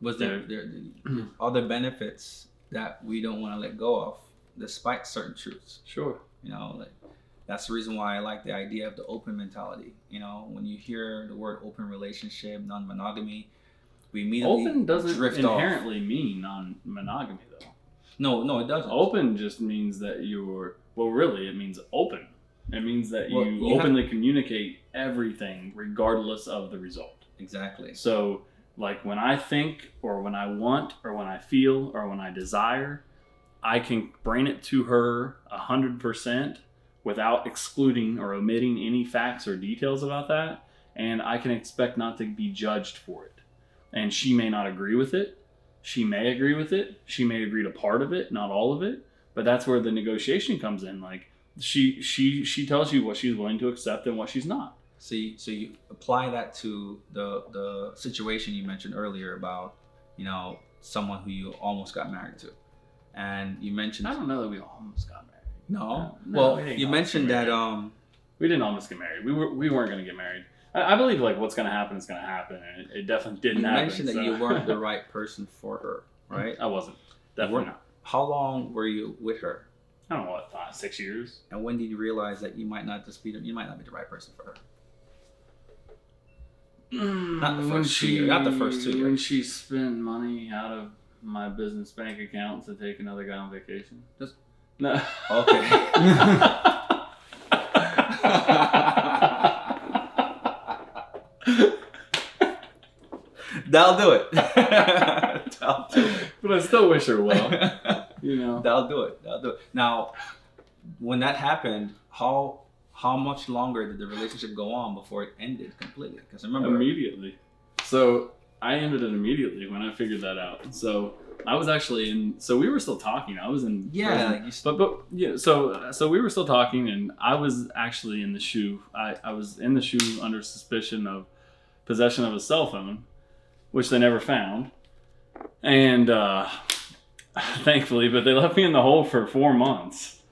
Was there other benefits that we don't want to let go of, despite certain truths. Sure. You know, like, that's the reason why I like the idea of the open mentality. You know, when you hear the word open relationship, non-monogamy, we immediately Open doesn't drift inherently mean non-monogamy, though. No, it doesn't. Open just means that really, it means open. It means that you have- openly communicate everything regardless of the result. Exactly. So, like when I think or when I want or when I feel or when I desire, I can bring it to her 100% without excluding or omitting any facts or details about that. And I can expect not to be judged for it. And she may not agree with it. She may agree with it. She may agree to part of it, not all of it. But that's where the negotiation comes in. Like she tells you what she's willing to accept and what she's not. So you apply that to the situation you mentioned earlier about, you know, someone who you almost got married to, and you mentioned. I don't know that we almost got married. No. No, Well, we didn't you almost mentioned get that. married. We didn't almost get married. We weren't going to get married. I believe like what's going to happen is going to happen, and it definitely didn't happen. You mentioned that you weren't the right person for her, right? I wasn't. Definitely not. How long were you with her? I don't know what, 6 years. And when did you realize that you might not be the right person for her? Not the first 2 years. Not the first 2 years. When she spent money out of my business bank account to take another guy on vacation. No. Okay. That'll do it. That'll do it. But I still wish her well. You know. That'll do it. Now, when that happened, how much longer did the relationship go on before it ended completely? Because remember, immediately. So I ended it immediately when I figured that out. So I was actually in. So we were still talking. I was in. Yeah. But yeah. So we were still talking, and I was actually in the shoe. I was in the shoe under suspicion of possession of a cell phone, which they never found, and thankfully, but they left me in the hole for 4 months.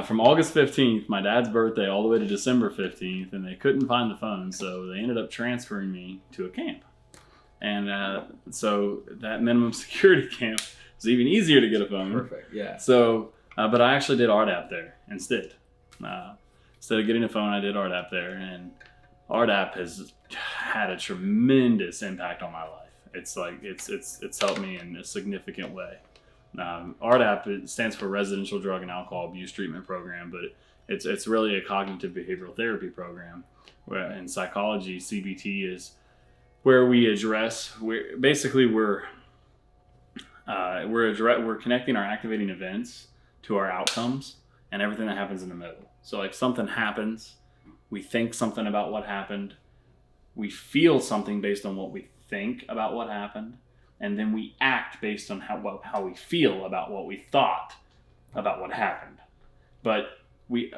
From August 15th, my dad's birthday, all the way to December 15th, and they couldn't find the phone, so they ended up transferring me to a camp. And so that minimum security camp was even easier to get a phone. Perfect, yeah. So, but I actually did RDAP there instead. Instead of getting a phone, I did RDAP there, and RDAP has had a tremendous impact on my life. It's like it's helped me in a significant way. RDAP, it stands for Residential Drug and Alcohol Abuse Treatment Program, but it's really a cognitive behavioral therapy program. Where in psychology, CBT is where we address. We're connecting our activating events to our outcomes and everything that happens in the middle. So like something happens, we think something about what happened, we feel something based on what we think about what happened, and then we act based on how we feel about what we thought about what happened. But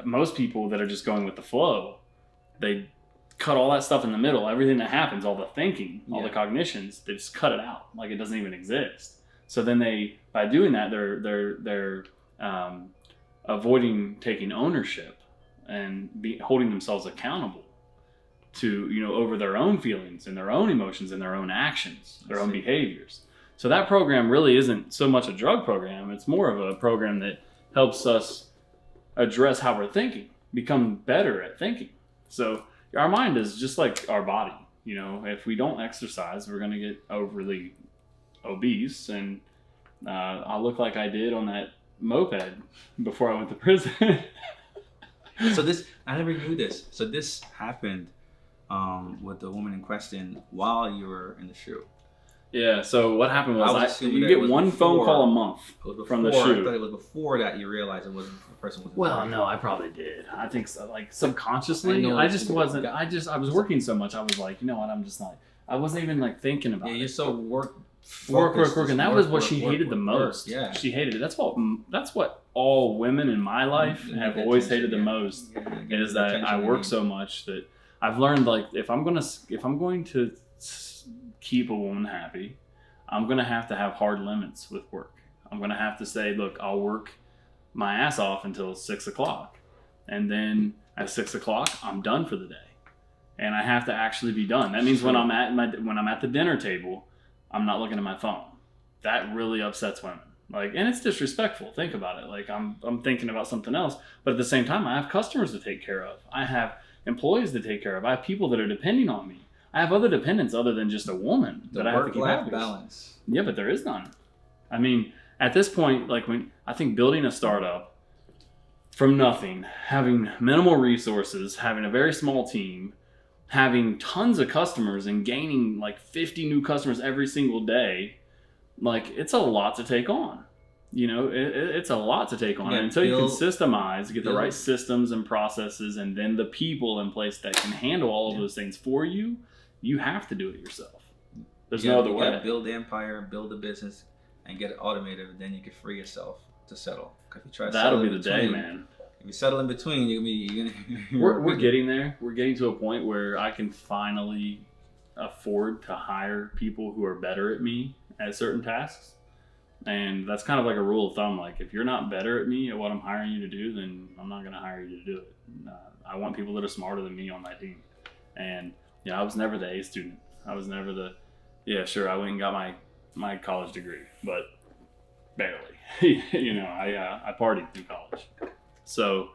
most people that are just going with the flow, they cut all that stuff in the middle. Everything that happens, all the thinking, all the cognitions, they just cut it out like it doesn't even exist. So then by doing that, they're avoiding taking ownership and holding themselves accountable to, over their own feelings and their own emotions and their own actions, their own behaviors. So that program really isn't so much a drug program. It's more of a program that helps us address how we're thinking, become better at thinking. So our mind is just like our body. If we don't exercise, we're going to get overly obese, and I'll look like I did on that moped before I went to prison. So I never knew this. So this happened with the woman in question while you were in the shoe. Yeah, so what happened was you it get was one phone call a month from the shoe. I thought it was before that you realized the person wasn't. Well, no, I probably did. I think so, like subconsciously. I was working so much. I was like, you know what? I'm just like, I wasn't even like thinking about it. Yeah, you're so work, and that was what she hated the most. Yeah, she hated it. That's what all women in my life have always hated the most. Is that I work so much that I've learned, like, if I'm going to keep a woman happy, I'm going to have hard limits with work. I'm going to have to say, look, I'll work my ass off until 6 o'clock. And then at 6 o'clock, I'm done for the day. And I have to actually be done. That means when I'm at the dinner table, I'm not looking at my phone. That really upsets women. Like, and it's disrespectful. Think about it. Like, I'm thinking about something else, but at the same time, I have customers to take care of. I have employees to take care of. I have people that are depending on me. I have other dependents other than just a woman that I have to keep happy. Balance. Yeah, but there is none. I mean, at this point, like when I think building a startup from nothing, having minimal resources, having a very small team, having tons of customers and gaining like 50 new customers every single day, like it's a lot to take on. You know, it's a lot to take on. And until you can systemize, get the right systems and processes, and then the people in place that can handle all of those things for you, you have to do it yourself. There's no other way. You gotta build the empire, build the business, and get it automated. Then you can free yourself to settle. If you try to that'll be the day, man. If you settle in between, you're we're getting there. We're getting to a point where I can finally afford to hire people who are better at me at certain tasks. And that's kind of like a rule of thumb. Like, if you're not better at me at what I'm hiring you to do, then I'm not going to hire you to do it. I want people that are smarter than me on my team. And, I was never the A student. I was never the, I went and got my college degree, but barely. I partied through college. So,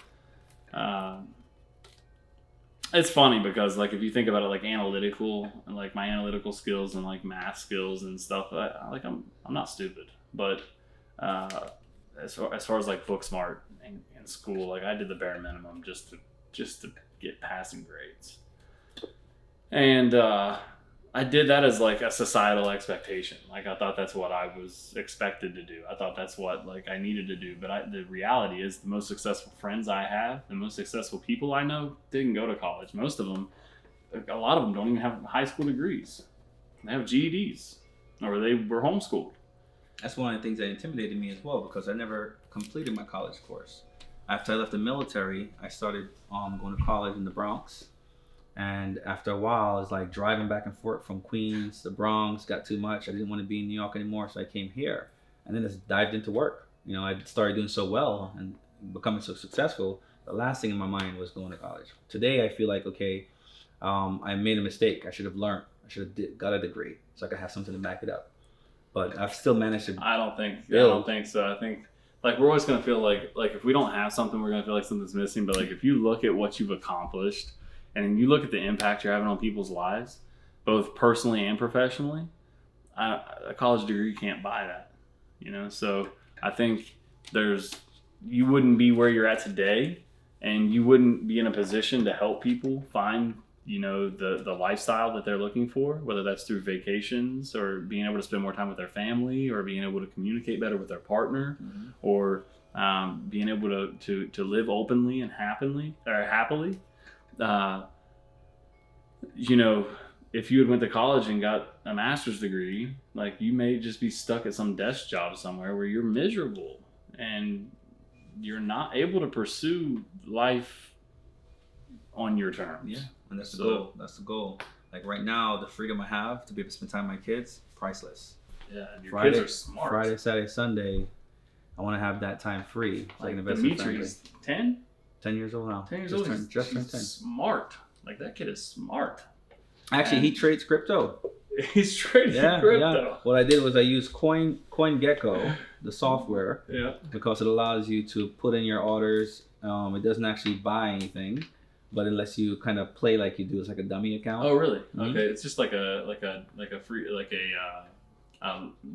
it's funny because, like, if you think about it, like analytical, and like my analytical skills and like math skills and stuff, I'm not stupid. But as far as like book smart in school, like I did the bare minimum just to get passing grades, and I did that as like a societal expectation. Like I thought that's what I was expected to do. I thought that's what like I needed to do. But the reality is, the most successful friends I have, the most successful people I know, didn't go to college. Most of them, a lot of them don't even have high school degrees. They have GEDs, or they were homeschooled. That's one of the things that intimidated me as well, because I never completed my college course. After I left the military, I started going to college in the Bronx. And after a while, it's like driving back and forth from Queens to Bronx got too much. I didn't want to be in New York anymore, so I came here. And then just dived into work. I started doing so well and becoming so successful. The last thing in my mind was going to college. Today, I feel like, okay, I made a mistake. I should have learned. I should have got a degree so I could have something to back it up. But I've still managed to. I don't think so. I think like we're always gonna feel like if we don't have something, we're gonna feel like something's missing. But like if you look at what you've accomplished, and you look at the impact you're having on people's lives, both personally and professionally, a college degree can't buy that. So I think you wouldn't be where you're at today, and you wouldn't be in a position to help people find the lifestyle that they're looking for, whether that's through vacations or being able to spend more time with their family, or being able to communicate better with their partner, or being able to live openly and happily. If you had went to college and got a master's degree, like you may just be stuck at some desk job somewhere where you're miserable and you're not able to pursue life on your terms. Yeah. And that's the goal. That's the goal. Like right now, the freedom I have to be able to spend time with my kids, priceless. Yeah, and your kids are smart. Friday, Saturday, Sunday, I want to have that time free. Like Dimitri's 10? 10 years old now. 10 years old. Just turned 10. Smart. Like that kid is smart. Actually, he trades crypto. He's trading crypto. Yeah. What I did was I used CoinGecko, the software, yeah, because it allows you to put in your orders. It doesn't actually buy anything, but it lets you kind of play like you do. It's like a dummy account. Oh, really? Mm-hmm. Okay, it's just like a free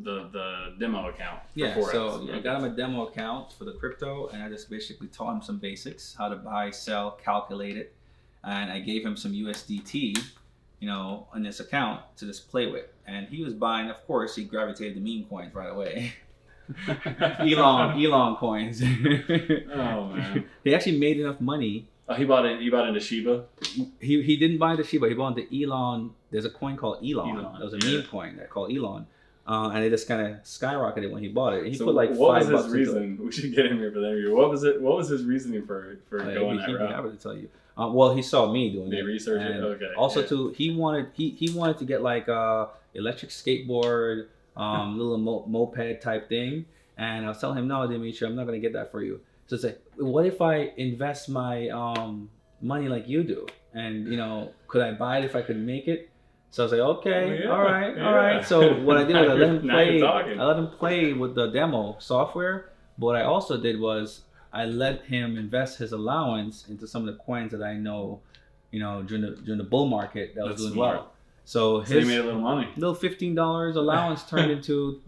the demo account. Yeah. So I got him a demo account for the crypto, and I just basically taught him some basics, how to buy, sell, calculate it, and I gave him some USDT, on this account to just play with. And he was buying. Of course, he gravitated to meme coins right away. Elon coins. Oh man. He actually made enough money. Oh, he bought into Shiba? He didn't buy into Shiba. He bought into Elon. There's a coin called Elon. There was a meme coin that called Elon. And it just kind of skyrocketed when he bought it. He put like $5. What was his reason? We should get him here for the interview. What was his reasoning for going that route? He'd be happy to tell you. Well, he saw me doing it. They researched it. Okay. Also, too, he wanted to get like a electric skateboard, little moped type thing. And I was telling him, no, Dimitri, I'm not going to get that for you. So it's like, what if I invest my money like you do? And, could I buy it if I could make it? So I was like, okay, Yeah, all right. yeah. So what I did was I let him Now you're play. talking. I let him play with the demo software. But what I also did was I let him invest his allowance into some of the coins that I know, during the bull market that was That's doing smart. well. So So he his made a little money. little $15 allowance turned into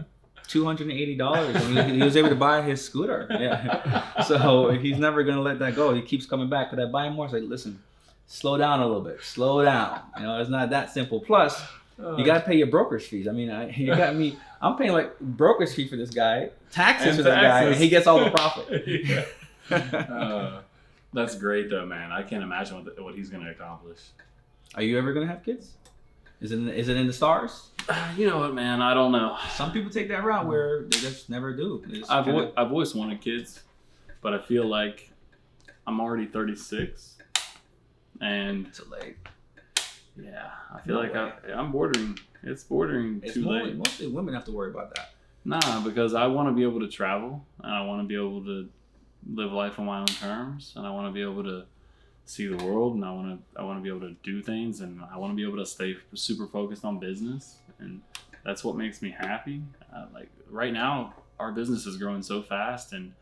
$280, and he was able to buy his scooter. Yeah. So he's never gonna let that go. He keeps coming back. Could I buy more? I say, listen, slow down a little bit. Slow down. It's not that simple. Plus, you gotta pay your broker's fees. I mean, you got me. I'm paying like broker's fee for this guy, taxes for this guy, and he gets all the profit. That's great though, man. I can't imagine what he's gonna accomplish. Are you ever gonna have kids? Is it in the stars? You know what, man? I don't know. Some people take that route where they just never do. I've always wanted kids, but I feel like I'm already 36, and Too late. yeah, I feel like I'm bordering. It's bordering too late. Mostly women have to worry about that. Nah, because I want to be able to travel, and I want to be able to live life on my own terms, and I want to be able to see the world, and I want to be able to do things, and I want to be able to stay super focused on business, and that's what makes me happy. Like right now, our business is growing so fast, and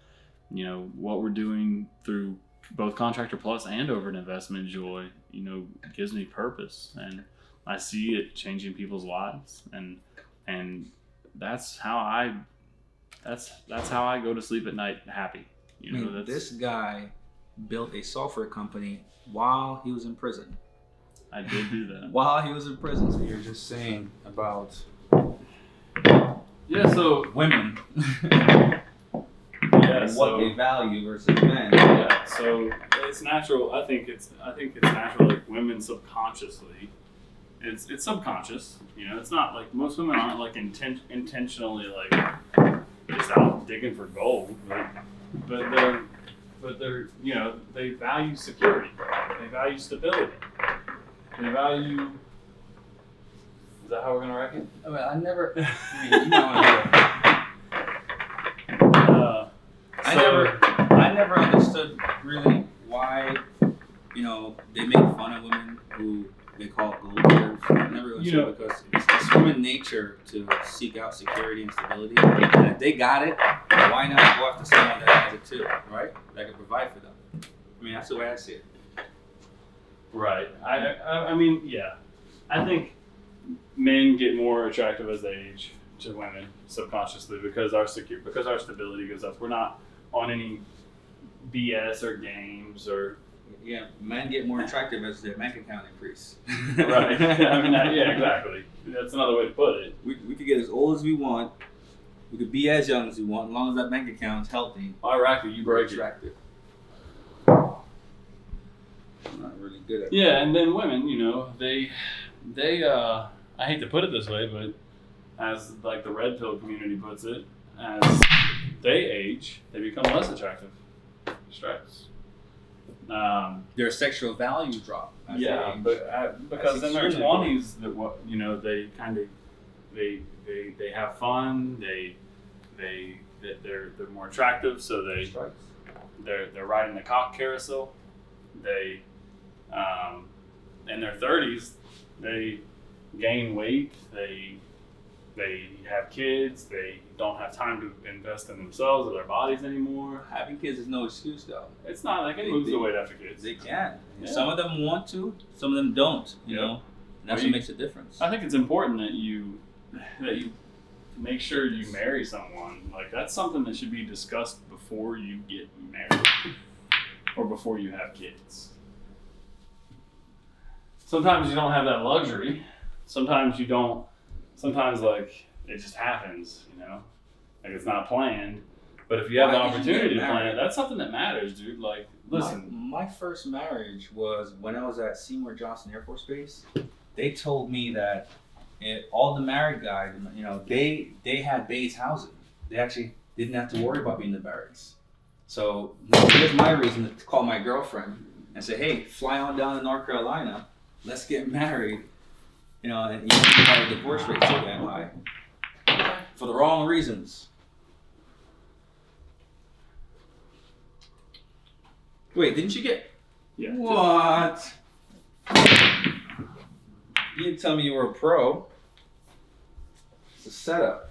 what we're doing through both Contractor Plus and Over an Investment Joy, gives me purpose, and I see it changing people's lives, and that's how I go to sleep at night happy. This guy built a software company while he was in prison. I did do that. While he was in prison. So you're just saying about so women. What they value versus men. Yeah, so it's natural. I think it's natural. Like women subconsciously, it's subconscious. It's not like most women aren't like intentionally like just out digging for gold, but they're they value security. They value stability. They value. Is that how we're gonna reckon? Well, I never. You know I never understood really why, they make fun of women who they call gold diggers. I never understood because it's human nature to seek out security and stability. And if they got it, why not go after someone that has it too, right? That can provide for them. I mean, that's the way I see it. Right. I mean, yeah. I think men get more attractive as they age to women subconsciously because our stability goes up. We're not on any BS or games or. Yeah, men get more attractive as their bank account increase. Right. I mean, yeah, exactly. That's another way to put it. We could get as old as we want. We could be as young as we want, as long as that bank account's healthy. Ironically, you break it. Attractive. I'm not really good at. Yeah, and then women, they I hate to put it this way, but as like the red pill community puts it, as they age, they become less attractive. Stress. Their sexual value drop. But because in their 20s, they kind of they have fun. They're more attractive, so they're riding the cock carousel. They in their 30s, they gain weight. They have kids. They don't have time to invest in themselves or their bodies anymore. Having kids is no excuse, though. It's not. They can lose the weight after kids. They can. Yeah. Some of them want to. Some of them don't. You know, and that's what makes a difference. I think it's important that you make sure you marry someone. Like that's something that should be discussed before you get married or before you have kids. Sometimes you don't have that luxury. Sometimes you don't. Sometimes like it just happens, like it's not planned. But if you have the opportunity to plan it, that's something that matters, dude. Like, listen. My first marriage was when I was at Seymour Johnson Air Force Base. They told me that all the married guys, they had base housing. They actually didn't have to worry about being in the barracks. So here's my reason to call my girlfriend and say, hey, fly on down to North Carolina. Let's get married. And you see how the divorce rates are that high. For the wrong reasons. Wait, didn't you get... Yeah. What? You tell me you were a pro. It's a setup.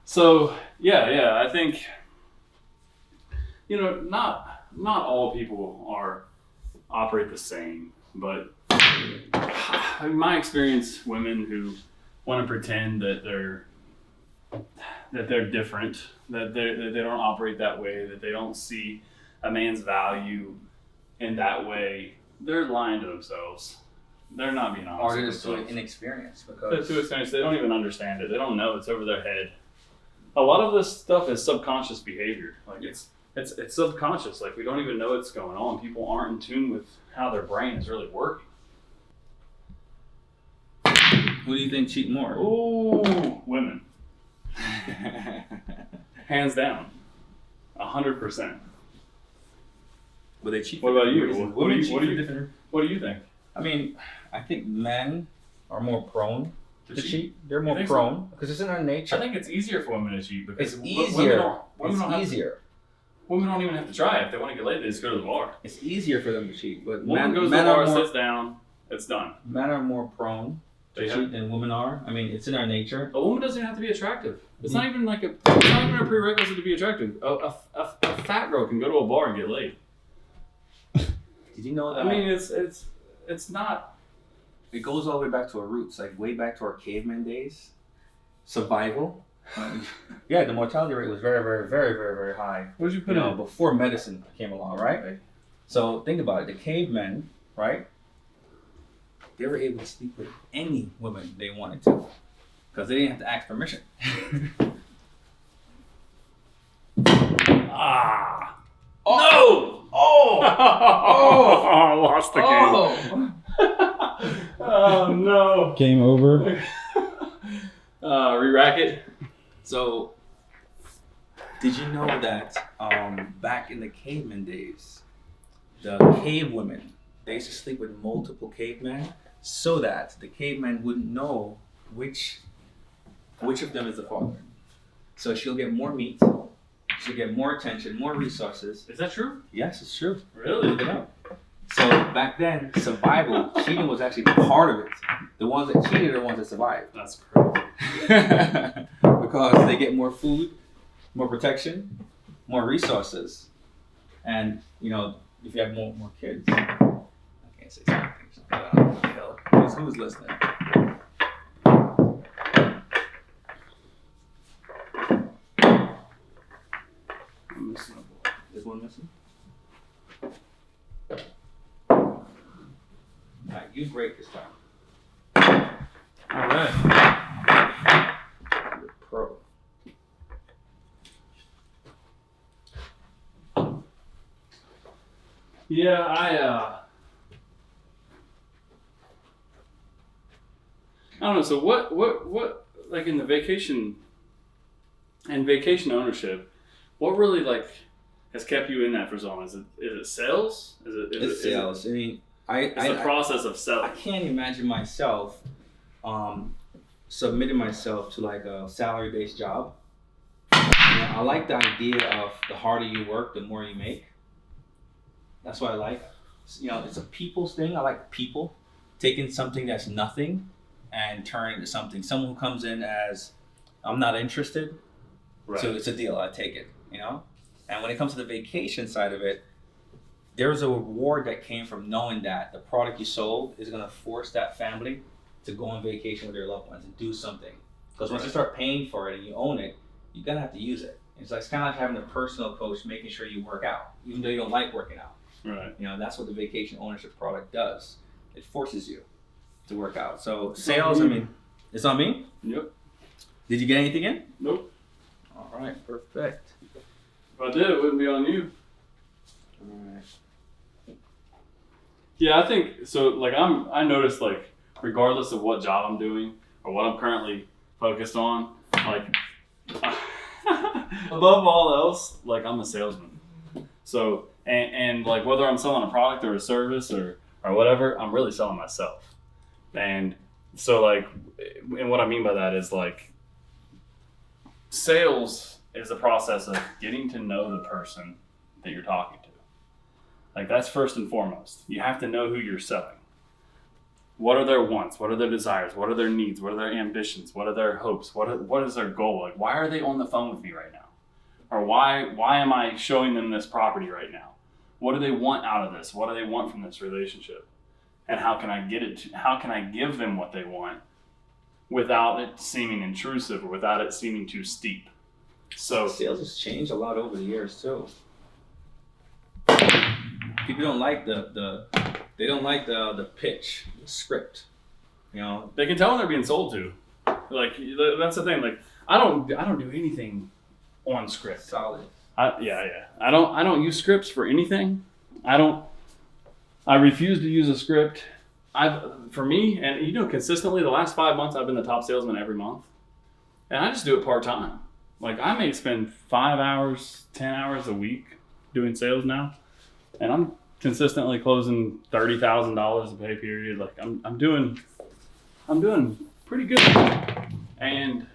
So yeah, I think not all people operate the same, but in my experience, women who want to pretend that they're different, that they don't operate that way, that they don't see a man's value in that way, they're lying to themselves. They're not being honest. Or with they're just themselves. too inexperienced They're because too experienced. They don't even understand it. They don't know. It's over their head. A lot of this stuff is subconscious behavior. Like it's subconscious. Like we don't even know what's going on. People aren't in tune with how their brain is really working. who do you think cheat more? Ooh, women. Hands down. 100%. Well, they cheat. What about you? What What do you think? I mean, I think men are more prone to cheat. They're You more think prone because it's in our nature. I think it's easier for women to cheat because It's women easier. don't women don't even have to try. If they want to get laid, they just go to the bar. It's easier for them to cheat, but Woman goes to men the bar, are more, sits down, it's done. men are more prone to They cheat than women are. I mean, it's in our nature. A woman doesn't even have to be attractive. It's not even like it's not even a prerequisite to be attractive. A fat girl can go to a bar and get laid. Did you know that? I mean, it's not. It goes all the way back to our roots, like way back to our caveman days. Survival. Yeah, the mortality rate was very, very, very, very, very high. What did you put You know, before medicine came along, right? Okay. So think about it. The cavemen, right? They were able to sleep with any woman they wanted to, because they didn't have to ask permission. Ah. Oh. No! Oh! I lost the game. Oh no. Game over. Re-rack it. So, did you know that back in the caveman days, the cave women, they used to sleep with multiple cavemen so that the cavemen wouldn't know which of them is the father. So she'll get more meat, she'll get more attention, more resources. Is that true? Yes, it's true. Really? Look it up. So back then, survival, cheating was actually part of it. The ones that cheated are the ones that survived. That's crazy. Because they get more food, more protection, more resources. And, you know, if you have more kids, I can't say something. Who's listening? I'm missing a boy. Is one missing? Alright, you break this time. All right. You're pro. Yeah, I don't know. So what like in the vacation ownership, what really like has kept you in that for so long? Is it sales? It's sales. I mean, It's the process of I selling. can't imagine myself submitting myself to like a salary-based job. You know, I like the idea of the harder you work, the more you make. That's what I like. You know, it's a people's thing. I like people taking something that's nothing and turning it into something. Someone who comes in as, I'm not interested, Right. so it's a deal. I take it. You know. And when it comes to the vacation side of it, there's a reward that came from knowing that the product you sold is going to force that family to go on vacation with their loved ones and do something. Because once you start paying for it and you own it, you're going to have to use it. It's kind of like having a personal coach making sure you work out, even though you don't like working out. Right. You know, that's what the vacation ownership product does. It forces you to work out. So sales, I mean, it's on me? Yep. Did you get anything in? Nope. All right, perfect. If I did, it wouldn't be on you. All right. Yeah, I think so. Like I noticed, like regardless of what job I'm doing or what I'm currently focused on, like above all else, like I'm a salesman. So and like whether I'm selling a product or a service or whatever, I'm really selling myself. And so like, and what I mean by that is like, sales is the process of getting to know the person that you're talking to. Like that's first and foremost. You have to know who you're selling. What are their wants? What are their desires? What are their needs? What are their ambitions? What are their hopes? What is their goal? Like, why are they on the phone with me right now? Or why am I showing them this property right now? What do they want out of this? What do they want from this relationship? And how can I how can I give them what they want without it seeming intrusive or without it seeming too steep? So sales has changed a lot over the years too. People don't like the pitch, the script. You know, they can tell when they're being sold to. Like that's the thing. Like I don't do anything on script. Solid. I don't use scripts for anything. I refuse to use a script. For me, and consistently the last 5 months I've been the top salesman every month, and I just do it part time. Like I may spend 5 hours, 10 hours a week doing sales now, and I'm consistently closing $30,000 a pay period. Like I'm doing pretty good, and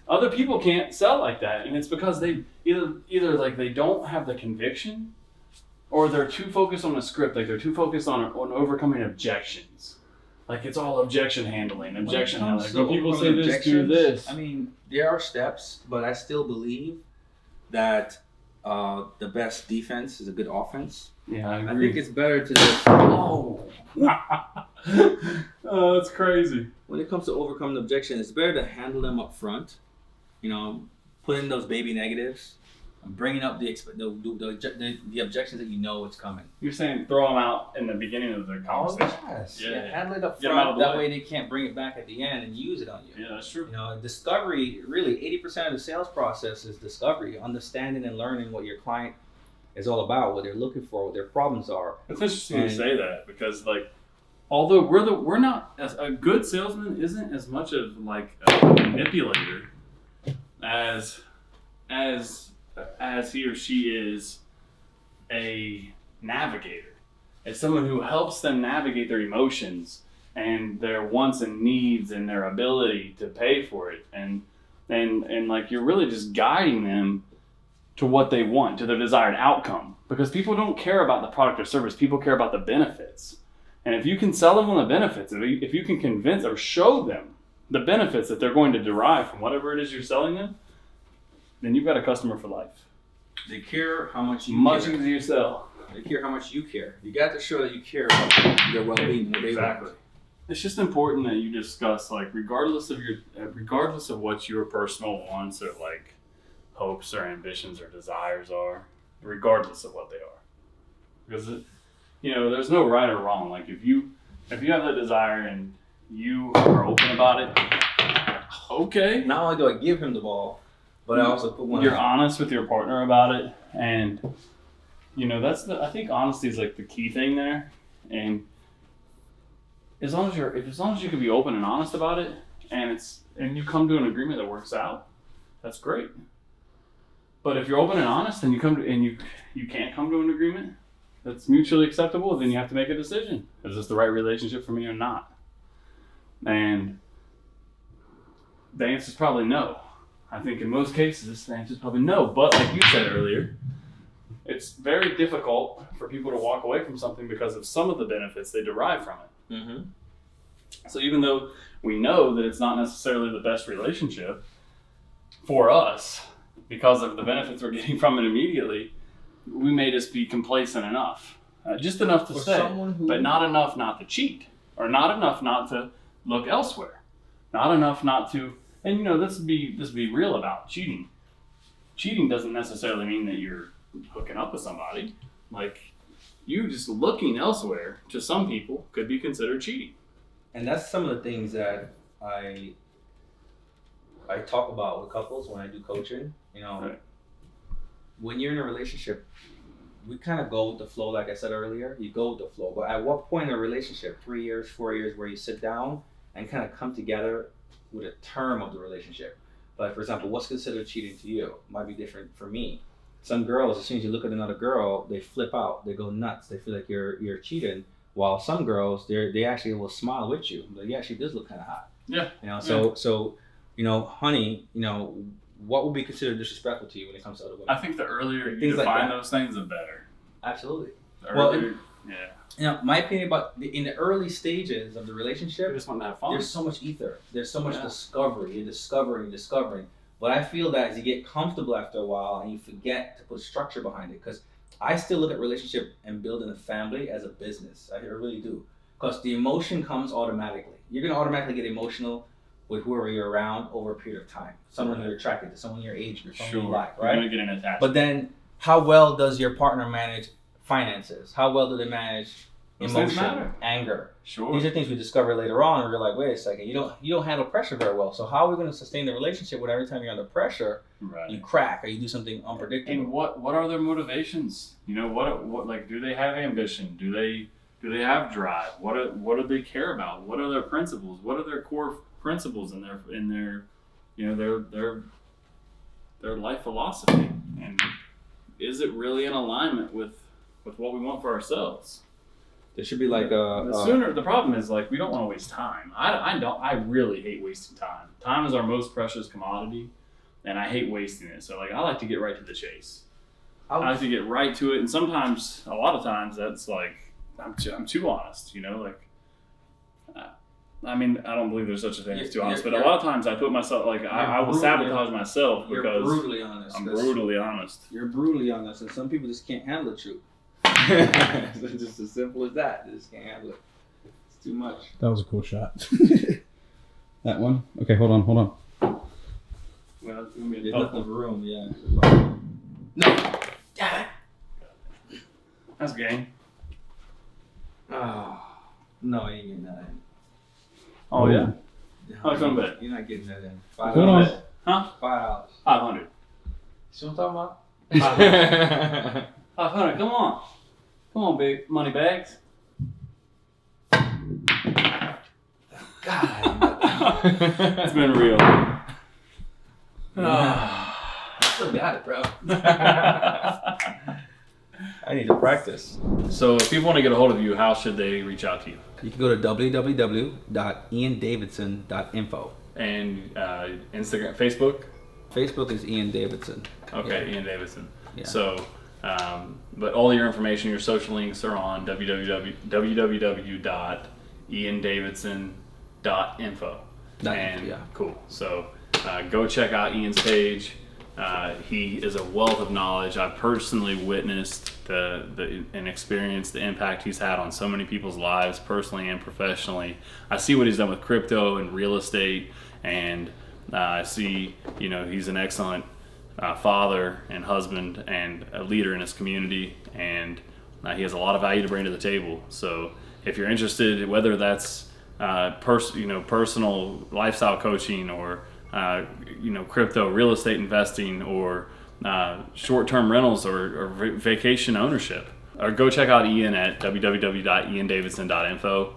other people can't sell like that, and it's because they either like they don't have the conviction, or they're too focused on a script. Like they're too focused on overcoming objections. Like it's all objection handling. Like when people say this, do this. I mean, there are steps, but I still believe that the best defense is a good offense. Yeah, I agree. I think it's better to just oh, that's crazy. When it comes to overcoming objections, it's better to handle them up front. You know, put in those baby negatives, and bringing up the objections that you know it's coming. You're saying throw them out in the beginning of the conversation. Oh, yes. Yeah. Handle it up front. That way they can't bring it back at the end and use it on you. Yeah, that's true. You know, discovery, really 80% of the sales process is discovery, understanding and learning what your client is all about, what they're looking for, what their problems are. It's interesting to say that because, like, although we're not a good salesman isn't as much of like a manipulator as he or she is a navigator. It's someone who helps them navigate their emotions and their wants and needs and their ability to pay for it, and like you're really just guiding them to what they want, to their desired outcome, because people don't care about the product or service. People care about the benefits. And if you can sell them on the benefits, if you can convince or show them the benefits that they're going to derive from whatever it is you're selling them, then you've got a customer for life. They care how much you Much care. as you sell. They care how much you care. You got to show that you care about their well-being. Exactly. It's just important that you discuss, like, regardless of what your personal wants or like hopes or ambitions or desires are, regardless of what they are, because there's no right or wrong. Like if you have that desire and you are open about it, okay. Not only do I give him the ball, but I also put one. You're honest with your partner about it, and I think honesty is like the key thing there. And as long as you can be open and honest about it, and you come to an agreement that works out, that's great. But if you're open and honest and you can't come to an agreement that's mutually acceptable, then you have to make a decision. Is this the right relationship for me or not? And the answer is probably no. I think in most cases, the answer is probably no. But like you said earlier, it's very difficult for people to walk away from something because of some of the benefits they derive from it. Mm-hmm. So even though we know that it's not necessarily the best relationship for us because of the benefits we're getting from it immediately, we may just be complacent enough. Just enough to stay, but not enough not to cheat, or not enough not to look elsewhere. Not enough not to, and let's be real about cheating. Cheating doesn't necessarily mean that you're hooking up with somebody. Like, you just looking elsewhere to some people could be considered cheating. And that's some of the things that I talk about with couples when I do coaching. Right. When you're in a relationship, we kind of go with the flow, like I said earlier. You go with the flow. But at what point in a relationship, 3 years, 4 years, where you sit down and kind of come together with a term of the relationship? Like, for example, what's considered cheating to you might be different for me. Some girls, as soon as you look at another girl, they flip out. They go nuts. They feel like you're cheating. While some girls, they actually will smile with you. Like, yeah, she does look kind of hot. Yeah. So honey, what would be considered disrespectful to you when it comes to other women? I think the earlier you Things like define that. those things, the better. Absolutely. The Well, earlier, yeah. My opinion about in the early stages of the You relationship, just want to have fun. there's so much ether. There's so much Yeah. discovery. You're discovering. But I feel that as you get comfortable after a while and you forget to put structure behind it, because I still look at relationship and building a family as a business. I really do. Because the emotion comes automatically. You're going to automatically get emotional with whoever you're around over a period of time. Someone you're attracted to, someone your age group, someone you like, right? You're going to get an attachment. But then, how well does your partner manage finances? How well do they manage Those things emotion, matter. anger? Sure. These are things we discover later on, and we're like, wait a second, you don't handle pressure very well. So how are we going to sustain the relationship when every time you're under pressure, Right. you crack or you do something unpredictable? And what are their motivations? You know, what like, do they have ambition? Do they have drive? What do they care about? What are their principles? What are their core principles in their you know, their life philosophy? And is it really in alignment with what we want for ourselves? There should be like The problem is, like, we don't want to waste time. I really hate wasting time. Time is our most precious commodity, and I hate wasting it. So, like, I like to get right to the chase. I like to get right to it, and sometimes, a lot of times, that's like I'm too honest. You know, like, I mean, I don't believe there's such a thing as too honest, but a lot of times I put myself, like, I will sabotage myself you're because brutally honest. I'm brutally honest. You're brutally honest, and some people just can't handle the truth. It's just as simple as that. They just can't handle it. It's too much. That was a cool shot. That one? Okay, hold on. Well, it's gonna be a There's tough enough one. room, yeah. No! Damn it! That's game. Oh. No, you ain't getting that in. Oh, yeah. No, How much on bet? You're not getting that in. Hold on. Huh? $5. 500. See what I'm talking about? 500. Come on, big money bags. God. It's been real. Still got it, bro. I need to practice. So, if people want to get a hold of you, how should they reach out to you? You can go to www.iandavidson.info. And Instagram, Facebook? Facebook is Ian Davidson. Okay, Yeah. Ian Davidson. Yeah. So, but all your information, your social links are on www.iandavidson.info. And yeah. cool. So go check out Ian's page. He is a wealth of knowledge. I've personally witnessed and experienced the impact he's had on so many people's lives, personally and professionally. I see what he's done with crypto and real estate, and I see, he's an excellent father and husband and a leader in his community, and he has a lot of value to bring to the table. So if you're interested, whether that's personal lifestyle coaching or crypto, real estate investing, or short-term rentals or vacation ownership, or go check out Ian at www.iandavidson.info,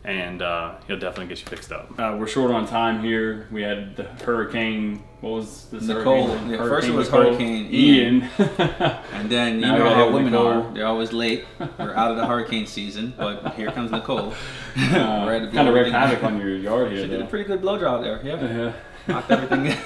and he'll definitely get you fixed up. We're short on time here. We had the hurricane. What was this? Nicole. Hurricane? Yeah, first it was Nicole. Hurricane Ian. And then you Now we know gotta how have women Nicole. are. They're always late. We're out of the hurricane season, but here comes Nicole. Kind of wreaked havoc on your yard here, She did a though. pretty good blowjob there. Yeah. Yeah. Knocked everything in.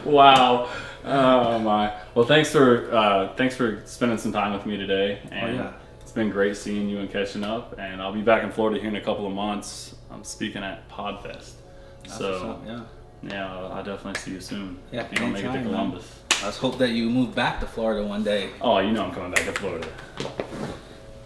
Wow. Oh my. Well, thanks for spending some time with me today. And yeah. It's been great seeing you and catching up. And I'll be back in Florida here in a couple of months. I'm speaking at Podfest. That's So what's up, yeah. yeah, I'll definitely see you soon. Yeah, If you don't make it to anytime, man. Columbus. Let's hope that you move back to Florida one day. Oh, I'm coming back to Florida.